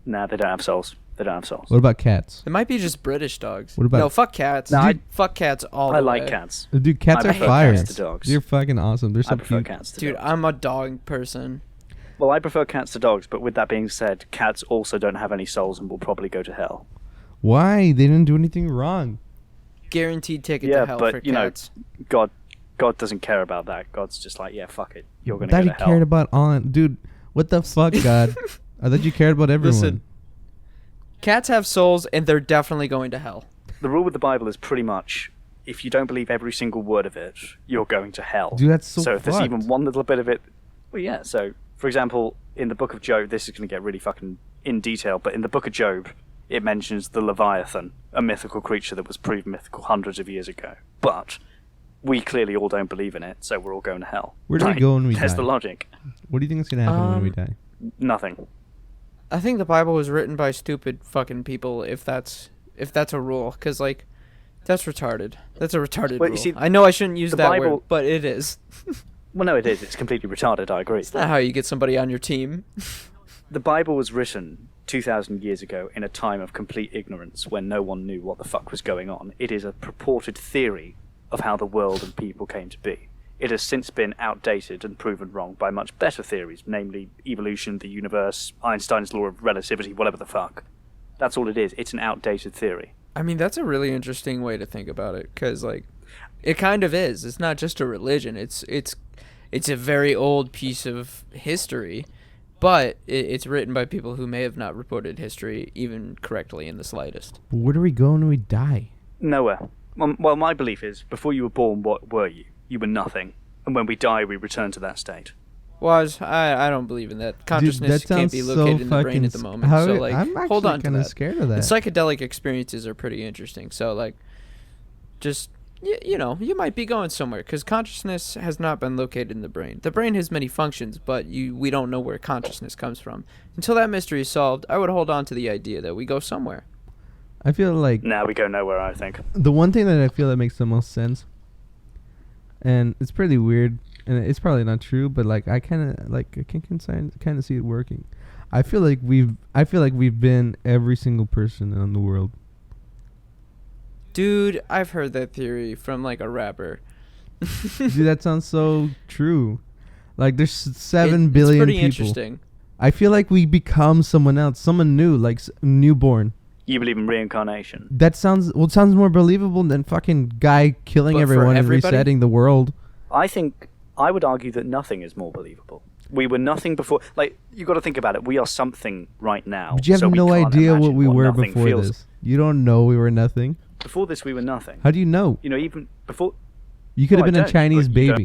Nah, they don't have souls. They don't have souls. What about cats? It might be just British dogs. What about- No, fuck cats. No, Dude, fuck cats all I the like way. cats. Dude, cats I are prefer fire. cats to dogs. You're fucking awesome. They're so I prefer cute. cats to Dude, dogs. I'm a dog person. Well, I prefer cats to dogs, but with that being said, cats also don't have any souls and will probably go to hell. Why? They didn't do anything wrong. Guaranteed ticket Yeah, to hell but, for you know, cats. God doesn't care about that. God's just like, yeah, fuck it. You're going to That go he to hell. cared about on. Dude, what the fuck, God? I thought you cared about everyone. Listen, cats have souls and they're definitely going to hell. The rule with the Bible is pretty much, if you don't believe every single word of it, you're going to hell. Dude, that's so if there's fucked. even one little bit of it, well, yeah. So, for example, in the book of Job, this is going to get really fucking in detail, but in the book of Job, it mentions the Leviathan, a mythical creature that was proven mythical hundreds of years ago. But we clearly all don't believe in it, so we're all going to hell. Where do we go when we There's die? the logic. What do you think is gonna happen when we die? Nothing. I think the Bible was written by stupid fucking people. If that's a rule, because like, that's retarded. That's a retarded Well, you rule. see, I know I shouldn't use the that Bible- word, but it is. Well, no, it is. It's completely retarded. I agree. It's not how you get somebody on your team. The Bible was written 2,000 years ago in a time of complete ignorance when no one knew what the fuck was going on. It is a purported theory of how the world and people came to be. It has since been outdated and proven wrong by much better theories, namely evolution, the universe, Einstein's law of relativity, whatever the fuck. That's all it is. It's an outdated theory. I mean, that's a really interesting way to think about it, because like, it kind of is. It's not just a religion. It's a very old piece of history, but it's written by people who may have not reported history even correctly in the slightest. But where do we go when we die? Nowhere. Well, my belief is, before you were born, what were you? You were nothing. And when we die, we return to that state. Was I don't believe in that. Consciousness Dude, that can't be sounds located so in the brain at the fucking moment. So like, I'm actually hold on to kind of that. scared of that. And psychedelic experiences are pretty interesting. So like, just you know, you might be going somewhere because consciousness has not been located in the brain. The brain has many functions, but we don't know where consciousness comes from. Until that mystery is solved, I would hold on to the idea that we go somewhere. I feel like Now we go nowhere, I think. the one thing that I feel that makes the most sense, and it's pretty weird, and it's probably not true, but like I can kind of see it working. I feel like we've been every single person in the world. Dude, I've heard that theory from like a rapper. Dude, that sounds so true. Like there's 7 billion It's pretty people. interesting. I feel like we become someone else, someone new, like newborn. You believe in reincarnation? That sounds more believable than fucking guy killing But for everyone and everybody? resetting the world. I would argue that nothing is more believable. We were nothing before. Like, you got to think about it. We are something right now. But you have so we no can't idea what imagine we were nothing before feels. this. You don't know we were nothing. Before this, we were nothing. How do you know? You know, even before. You could No, have I been a don't, Chinese but you don't.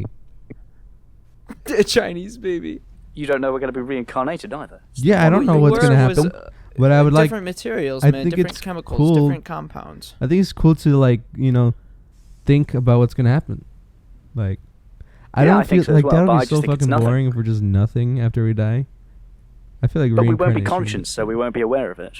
baby. A Chinese baby. You don't know we're going to be reincarnated either. Yeah, I don't know what's gonna happen. But I would like. different materials, I man. think Different it's chemicals, cool. different compounds. I think it's cool to like think about what's gonna happen. Like, I Yeah, don't I think feel so as like well, that but I would be just so think it's fucking nothing. boring if we're just nothing after we die. I feel like But we won't be reincarnation- conscious, so we won't be aware of it.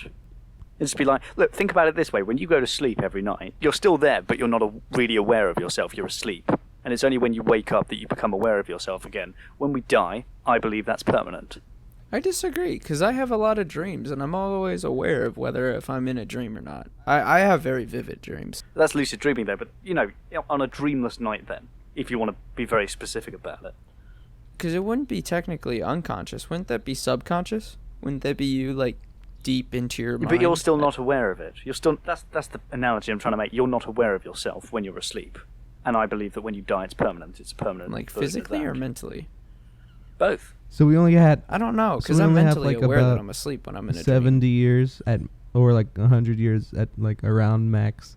It'll just be like, look, think about it this way. When you go to sleep every night, you're still there, but you're not really aware of yourself. You're asleep. And it's only when you wake up that you become aware of yourself again. When we die, I believe that's permanent. I disagree, because I have a lot of dreams, and I'm always aware of whether if I'm in a dream or not. I have very vivid dreams. That's lucid dreaming, though. But, on a dreamless night then, if you want to be very specific about it. Because it wouldn't be technically unconscious. Wouldn't that be subconscious? Wouldn't that be you, like, deep into your mind? But you're still not aware of it. You're still. That's the analogy I'm trying to make. You're not aware of yourself when you're asleep. And I believe that when you die, it's permanent. It's a permanent. Like, version of physically that. or mentally? Both. So we only had I don't know, So because we I'm only have, mentally like, aware that about I'm asleep when I'm in a dream. 70 years or like 100 years at like around max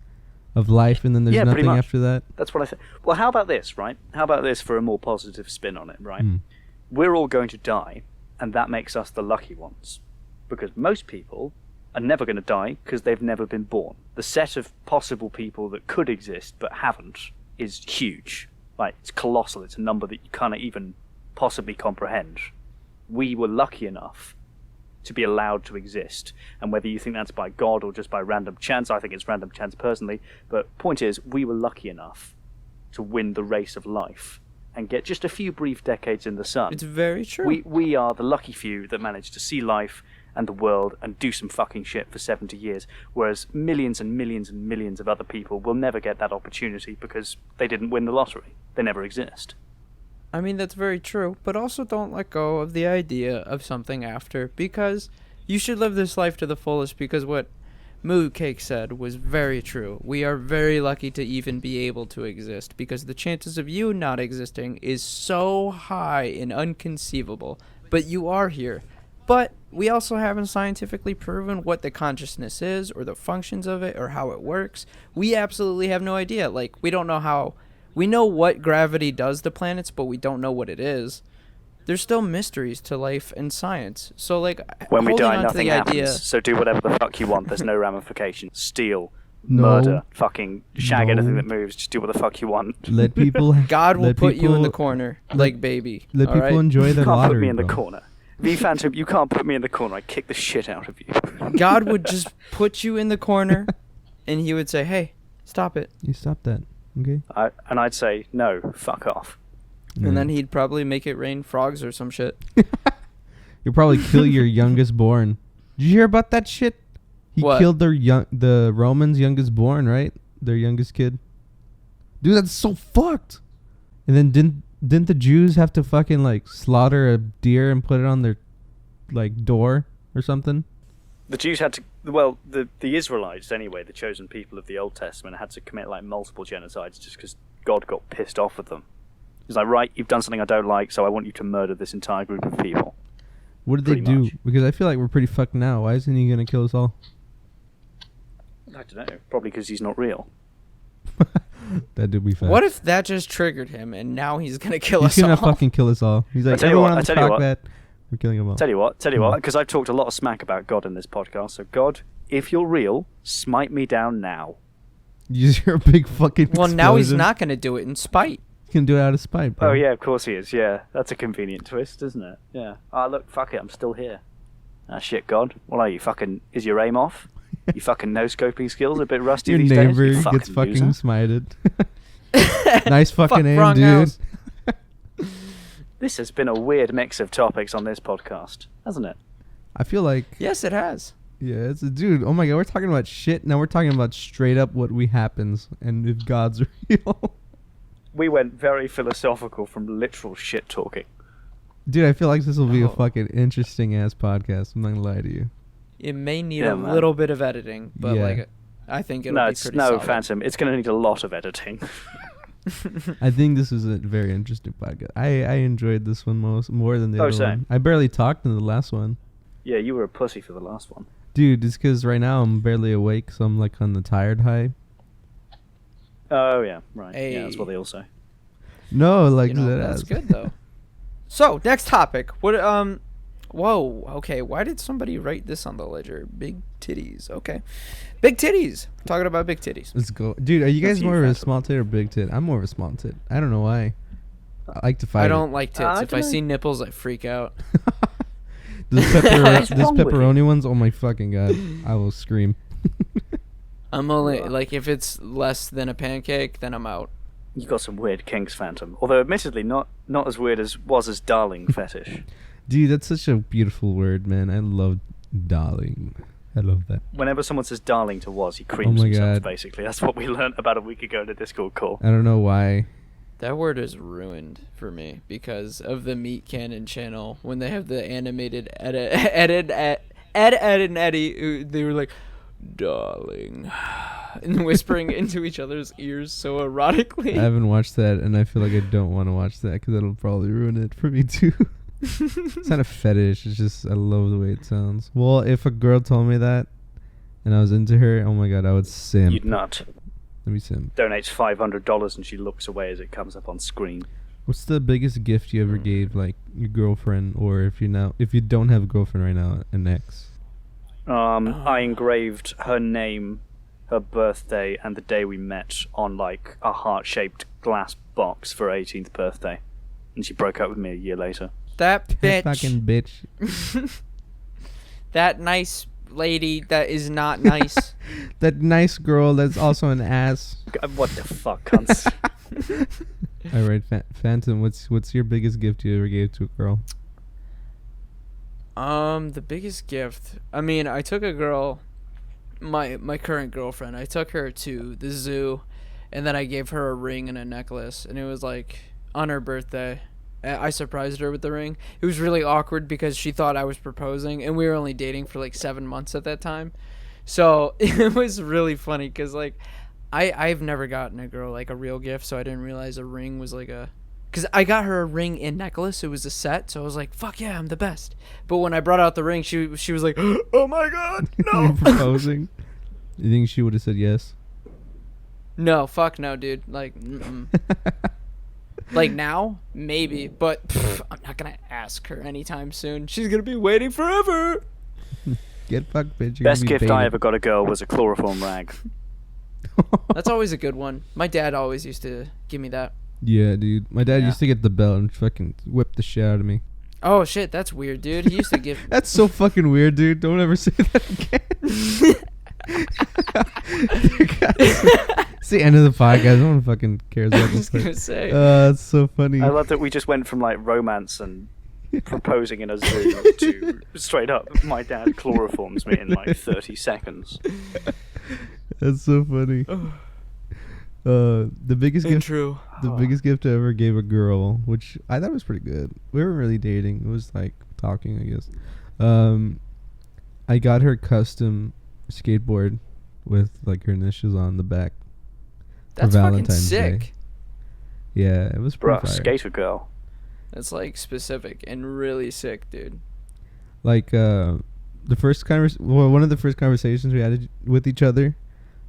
of life, and then there's Yeah, pretty nothing much. after that. That's what I think. Well, how about this, right? How about this for a more positive spin on it, right? Hmm. We're all going to die, and that makes us the lucky ones. Because most people are never going to die because they've never been born. The set of possible people that could exist but haven't is huge. Like, it's colossal. It's a number that you can't even possibly comprehend. We were lucky enough to be allowed to exist. And whether you think that's by God or just by random chance, I think it's random chance personally. But point is, we were lucky enough to win the race of life and get just a few brief decades in the sun. It's very true. We are the lucky few that managed to see life and the world and do some fucking shit for 70 years, whereas millions and millions and millions of other people will never get that opportunity because they didn't win the lottery. They never exist. I mean, that's very true, but also don't let go of the idea of something after, because you should live this life to the fullest, because what Moocake said was very true. We are very lucky to even be able to exist, because the chances of you not existing is so high and inconceivable, but you are here. But we also haven't scientifically proven what the consciousness is, or the functions of it, or how it works. We absolutely have no idea. Like, we don't know how... We know what gravity does to planets, but we don't know what it is. There's still mysteries to life and science. So, like, when we die, on nothing to the happens. idea, So do whatever the fuck you want. There's no ramifications. Steal, No. murder, fucking shag No. anything that moves. Just do what the fuck you want. Let people. God will let put you in the people- corner, like baby. Let all people right? enjoy You their can't lottery. put me in the bro. corner. V Phantom, you can't put me in the corner. I kick the shit out of you. God would just put you in the corner, and he would say, "Hey, stop it." You stop that, okay? And I'd say, no, fuck off. And then he'd probably make it rain frogs or some shit. You'll probably kill your youngest born. Did you hear about that shit? He What? killed the Romans' youngest born, right? Their youngest kid. Dude, that's so fucked. And then didn't the Jews have to fucking like slaughter a deer and put it on their like door or something? The Jews had to, well, the Israelites anyway, the chosen people of the Old Testament, had to commit like multiple genocides just because God got pissed off with them. He's like, right, you've done something I don't like, so I want you to murder this entire group of people. What did they Pretty do? much. Because I feel like we're pretty fucked now. Why isn't he gonna kill us all? I don't know, probably because he's not real. That'd be fast. What if that just triggered him, and now he's gonna kill He's us gonna all? fucking kill us all. He's like, tell you everyone what, on I the tell you what. cockpit, we're killing them all. Tell you what, because I've talked a lot of smack about God in this podcast, so God, if you're real, smite me down now. Use your big fucking Well, now he's explosion. not gonna do it in spite. He can do it out of spite, bro. Oh yeah, of course he is, yeah. That's a convenient twist, isn't it? Yeah. Ah, look, fuck it, I'm still here. Ah, shit, God. What are you, fucking... Is your aim off? You fucking no-scoping skills a bit rusty Your these days? neighbor You gets fucking loser. smited. Nice fucking Fuck, aim, wrong dude. house. This has been a weird mix of topics on this podcast, hasn't it? I feel like, Yes, it has. yeah, it's a dude. Oh my god, we're talking about shit. Now we're talking about straight up what we happens and if God's real. We went very philosophical from literal shit talking. Dude, I feel like this will be a Oh. fucking interesting ass podcast. I'm not gonna lie to you. It may need Yeah, a man. little bit of editing, but Yeah. like, I think it'll No, be it's pretty no solid. Phantom. It's going to need a lot of editing. I think this is a very interesting podcast. I enjoyed this one more than the Oh, other same. one. I barely talked in the last one. Yeah, you were a pussy for the last one. Dude, it's because right now I'm barely awake, so I'm like on the tired high. Oh yeah, right. Yeah, that's Hey. what they all say. No, like You know, that that's ass. good though. So next topic. What? Whoa. Okay. Why did somebody write this on the ledger? Big titties. Okay. Big titties. We're talking about big titties. Let's go, dude. Are you That's guys you, more of a Phantom. small tit or big tit? I'm more of a small tit. I don't know why. I like to fight. I it. don't like tits. I If I dunno. see nipples, I freak out. This What's wrong with pepperoni ones. Oh my fucking god! I will scream. I'm only like if it's less than a pancake, then I'm out. You got some weird kinks, Phantom. Although, admittedly, not as weird as Woz's darling fetish. Dude, that's such a beautiful word, man. I love darling. I love that. Whenever someone says darling to Woz, he creams my himself, God. basically. That's what we learnt about a week ago in a Discord call. I don't know why. That word is ruined for me because of the Meat Cannon channel when they have the animated Ed and Eddie. They were like, "Darling," and whispering into each other's ears so erotically. I haven't watched that, and I feel like I don't want to watch that because that'll probably ruin it for me too. It's not a fetish. It's just I love the way it sounds. Well, if a girl told me that, and I was into her, oh my god, I would simp. You'd nut. Let me simp. Donates $500 and she looks away as it comes up on screen. What's the biggest gift you ever gave, like your girlfriend, or if you don't have a girlfriend right now, an ex? I engraved her name, her birthday, and the day we met on like a heart-shaped glass box for her 18th birthday, and she broke up with me a year later. That bitch. Fucking bitch. That nice lady that is not nice. That nice girl that's also an ass. What the fuck, cunts? All right, Phantom. What's your biggest gift you ever gave to a girl? The biggest gift. I mean, I took a girl, my current girlfriend. I took her to the zoo, and then I gave her a ring and a necklace, and it was like on her birthday. I surprised her with the ring. It was really awkward because she thought I was proposing, and we were only dating for like 7 months at that time. So it was really funny because like I've never gotten a girl like a real gift, so I didn't realize a ring was like a. Because I got her a ring and necklace. It was a set, so I was like, fuck yeah, I'm the best. But when I brought out the ring, she was like, oh my god, no. Proposing? You think she would have said yes? No, fuck no, dude. Like, like now, maybe, but I'm not gonna ask her anytime soon. She's gonna be waiting forever. Get fucked, bitch. You're Best gonna be gift I baited. ever got a girl was a chloroform rag. That's always a good one. My dad always used to give me that. Yeah, dude. My dad Yeah. used to get the belt and fucking whip the shit out of me. Oh shit, that's weird, dude. He used to give. That's so fucking weird, dude. Don't ever say that again. It's the end of the podcast. No one fucking cares I about was this. gonna say. That's so funny. I love that we just went from like romance and proposing in a zoo to straight up my dad chloroforms me in like 30 seconds. That's so funny. The biggest gift, True. the biggest gift I ever gave a girl, which I thought was pretty good. We weren't really dating. It was like talking, I guess. I got her custom skateboard with like her initials on the back. That's for fucking Valentine's sick. Day. Yeah, it was pretty Bruh, fire. skater girl. That's like specific and really sick, dude. Like the first one of the first conversations we had with each other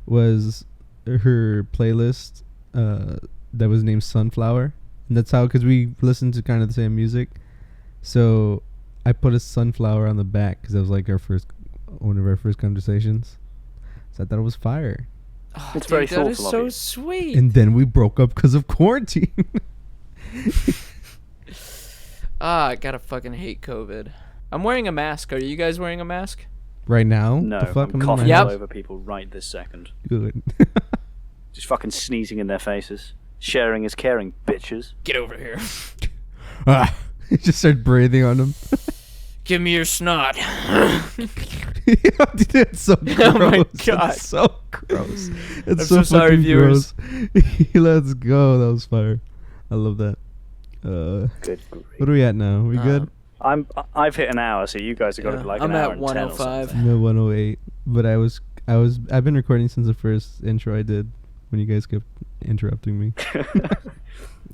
was her playlist that was named Sunflower, and that's how, because we listened to kind of the same music, so I put a sunflower on the back because that was like one of our first conversations. So I thought it was fire. Oh, It's dude, very that is thoughtful of so you. sweet. And then we broke up because of quarantine. I gotta fucking hate COVID. I'm wearing a mask. Are you guys wearing a mask? Right now, No, the fuck I'm in coughing my Yep. all over people right this second. Good. Just fucking sneezing in their faces. Sharing is caring, bitches. Get over here. Just start breathing on them. Give me your snot. Dude, it's so gross. Oh my God. It's so gross. It's I'm so so sorry, fucking viewers. gross. Let's go. That was fire. I love that. Good grief. What are we at now? We good? I've hit an hour, so you guys have got to Yeah, be like I'm an hour at and 10 or 105. something. I'm at 108. But I've been recording since the first intro I did when you guys kept interrupting me.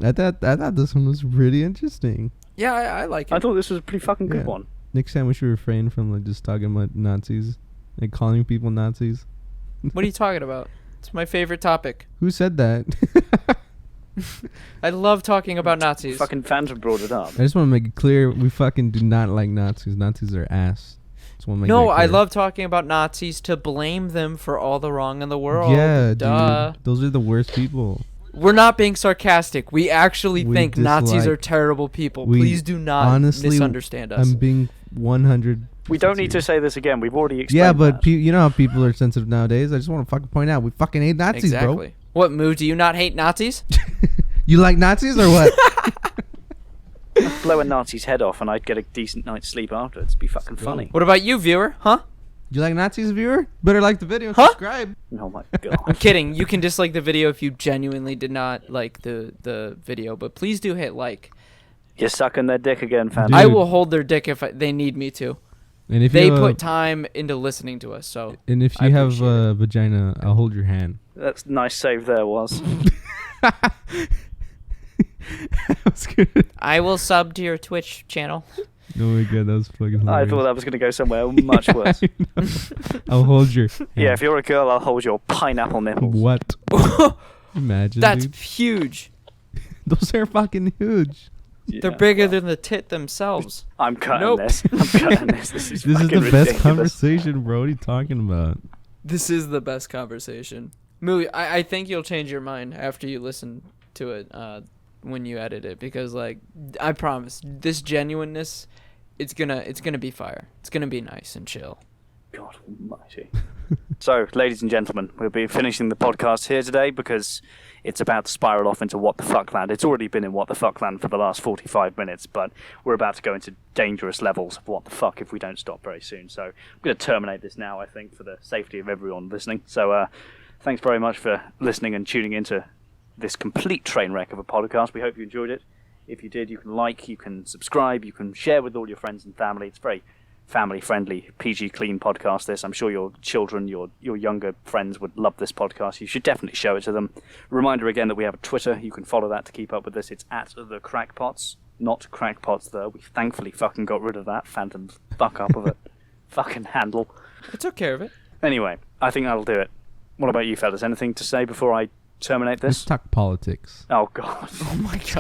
I thought this one was really interesting. Yeah, I like it. I thought this was a pretty fucking good Yeah. one. Next time we should refrain from like just talking about Nazis, like calling people Nazis. What are you talking about? It's my favorite topic. Who said that? I love talking about Nazis. Fucking fans have brought it up. I just want to make it clear we fucking do not like Nazis. Nazis are ass. Just want to make No, that I clear. love talking about Nazis to blame them for all the wrong in the world. Yeah, Duh. dude. Those are the worst people. We're not being sarcastic. We actually We think Nazis dislike- are terrible people. we- Please do not honestly, misunderstand us. I'm being 100. We don't need to say this again. We've already explained Yeah, but that. you know how people are sensitive nowadays. I just want to fucking point out we fucking hate Nazis, Exactly. What, Moo, do you not hate Nazis? bro. You like Nazis or what? I'd blow a Nazi's head off and I'd get a decent night's sleep after. It'd be fucking funny. What about you, viewer? Huh? You like Nazis, viewer? Better like the video and Huh? subscribe. Oh my I'm god. kidding. You can dislike the video if you genuinely did not like the video, but please do hit like. You're sucking their dick again, fans. Dude. I will hold their dick if they need me to. And if They you put time into listening to us, so. and if I you have appreciate a vagina, I'll hold your hand. That's a nice save there, was. That's good. I will sub to your Twitch channel. Oh my god, that was fucking I hilarious. thought that was going to go somewhere much worse. I know. I'll hold your hand. Yeah, if you're a girl, I'll hold your pineapple nipples. What? Imagine, That's dude. huge. Those are fucking huge. They're bigger than the tit themselves. I'm cutting Nope. this. I'm cutting this. This is This is fucking the best ridiculous. conversation, bro. What are you talking about? This is the best conversation. Moo, I think you'll change your mind after you listen to it when you edit it, because like I promise, this genuineness, it's gonna be fire. It's gonna be nice and chill. God almighty. So, ladies and gentlemen, we'll be finishing the podcast here today because it's about to spiral off into what the fuck land. It's already been in what the fuck land for the last 45 minutes, but we're about to go into dangerous levels of what the fuck if we don't stop very soon. So, I'm going to terminate this now, I think, for the safety of everyone listening. So, thanks very much for listening and tuning into this complete train wreck of a podcast. We hope you enjoyed it. If you did, you can like, you can subscribe, you can share with all your friends and family. It's very family-friendly, PG clean podcast. This, I'm sure your children, your younger friends would love this podcast. You should definitely show it to them. Reminder again that we have a Twitter. You can follow that to keep up with this. It's at the Krakpots, not Krakpots though. We thankfully fucking got rid of that phantom fuck up of it. Fucking handle. I took care of it. Anyway, I think that'll do it. What about you fellas? Anything to say before I terminate Let's this? talk politics. Oh god. Oh my god.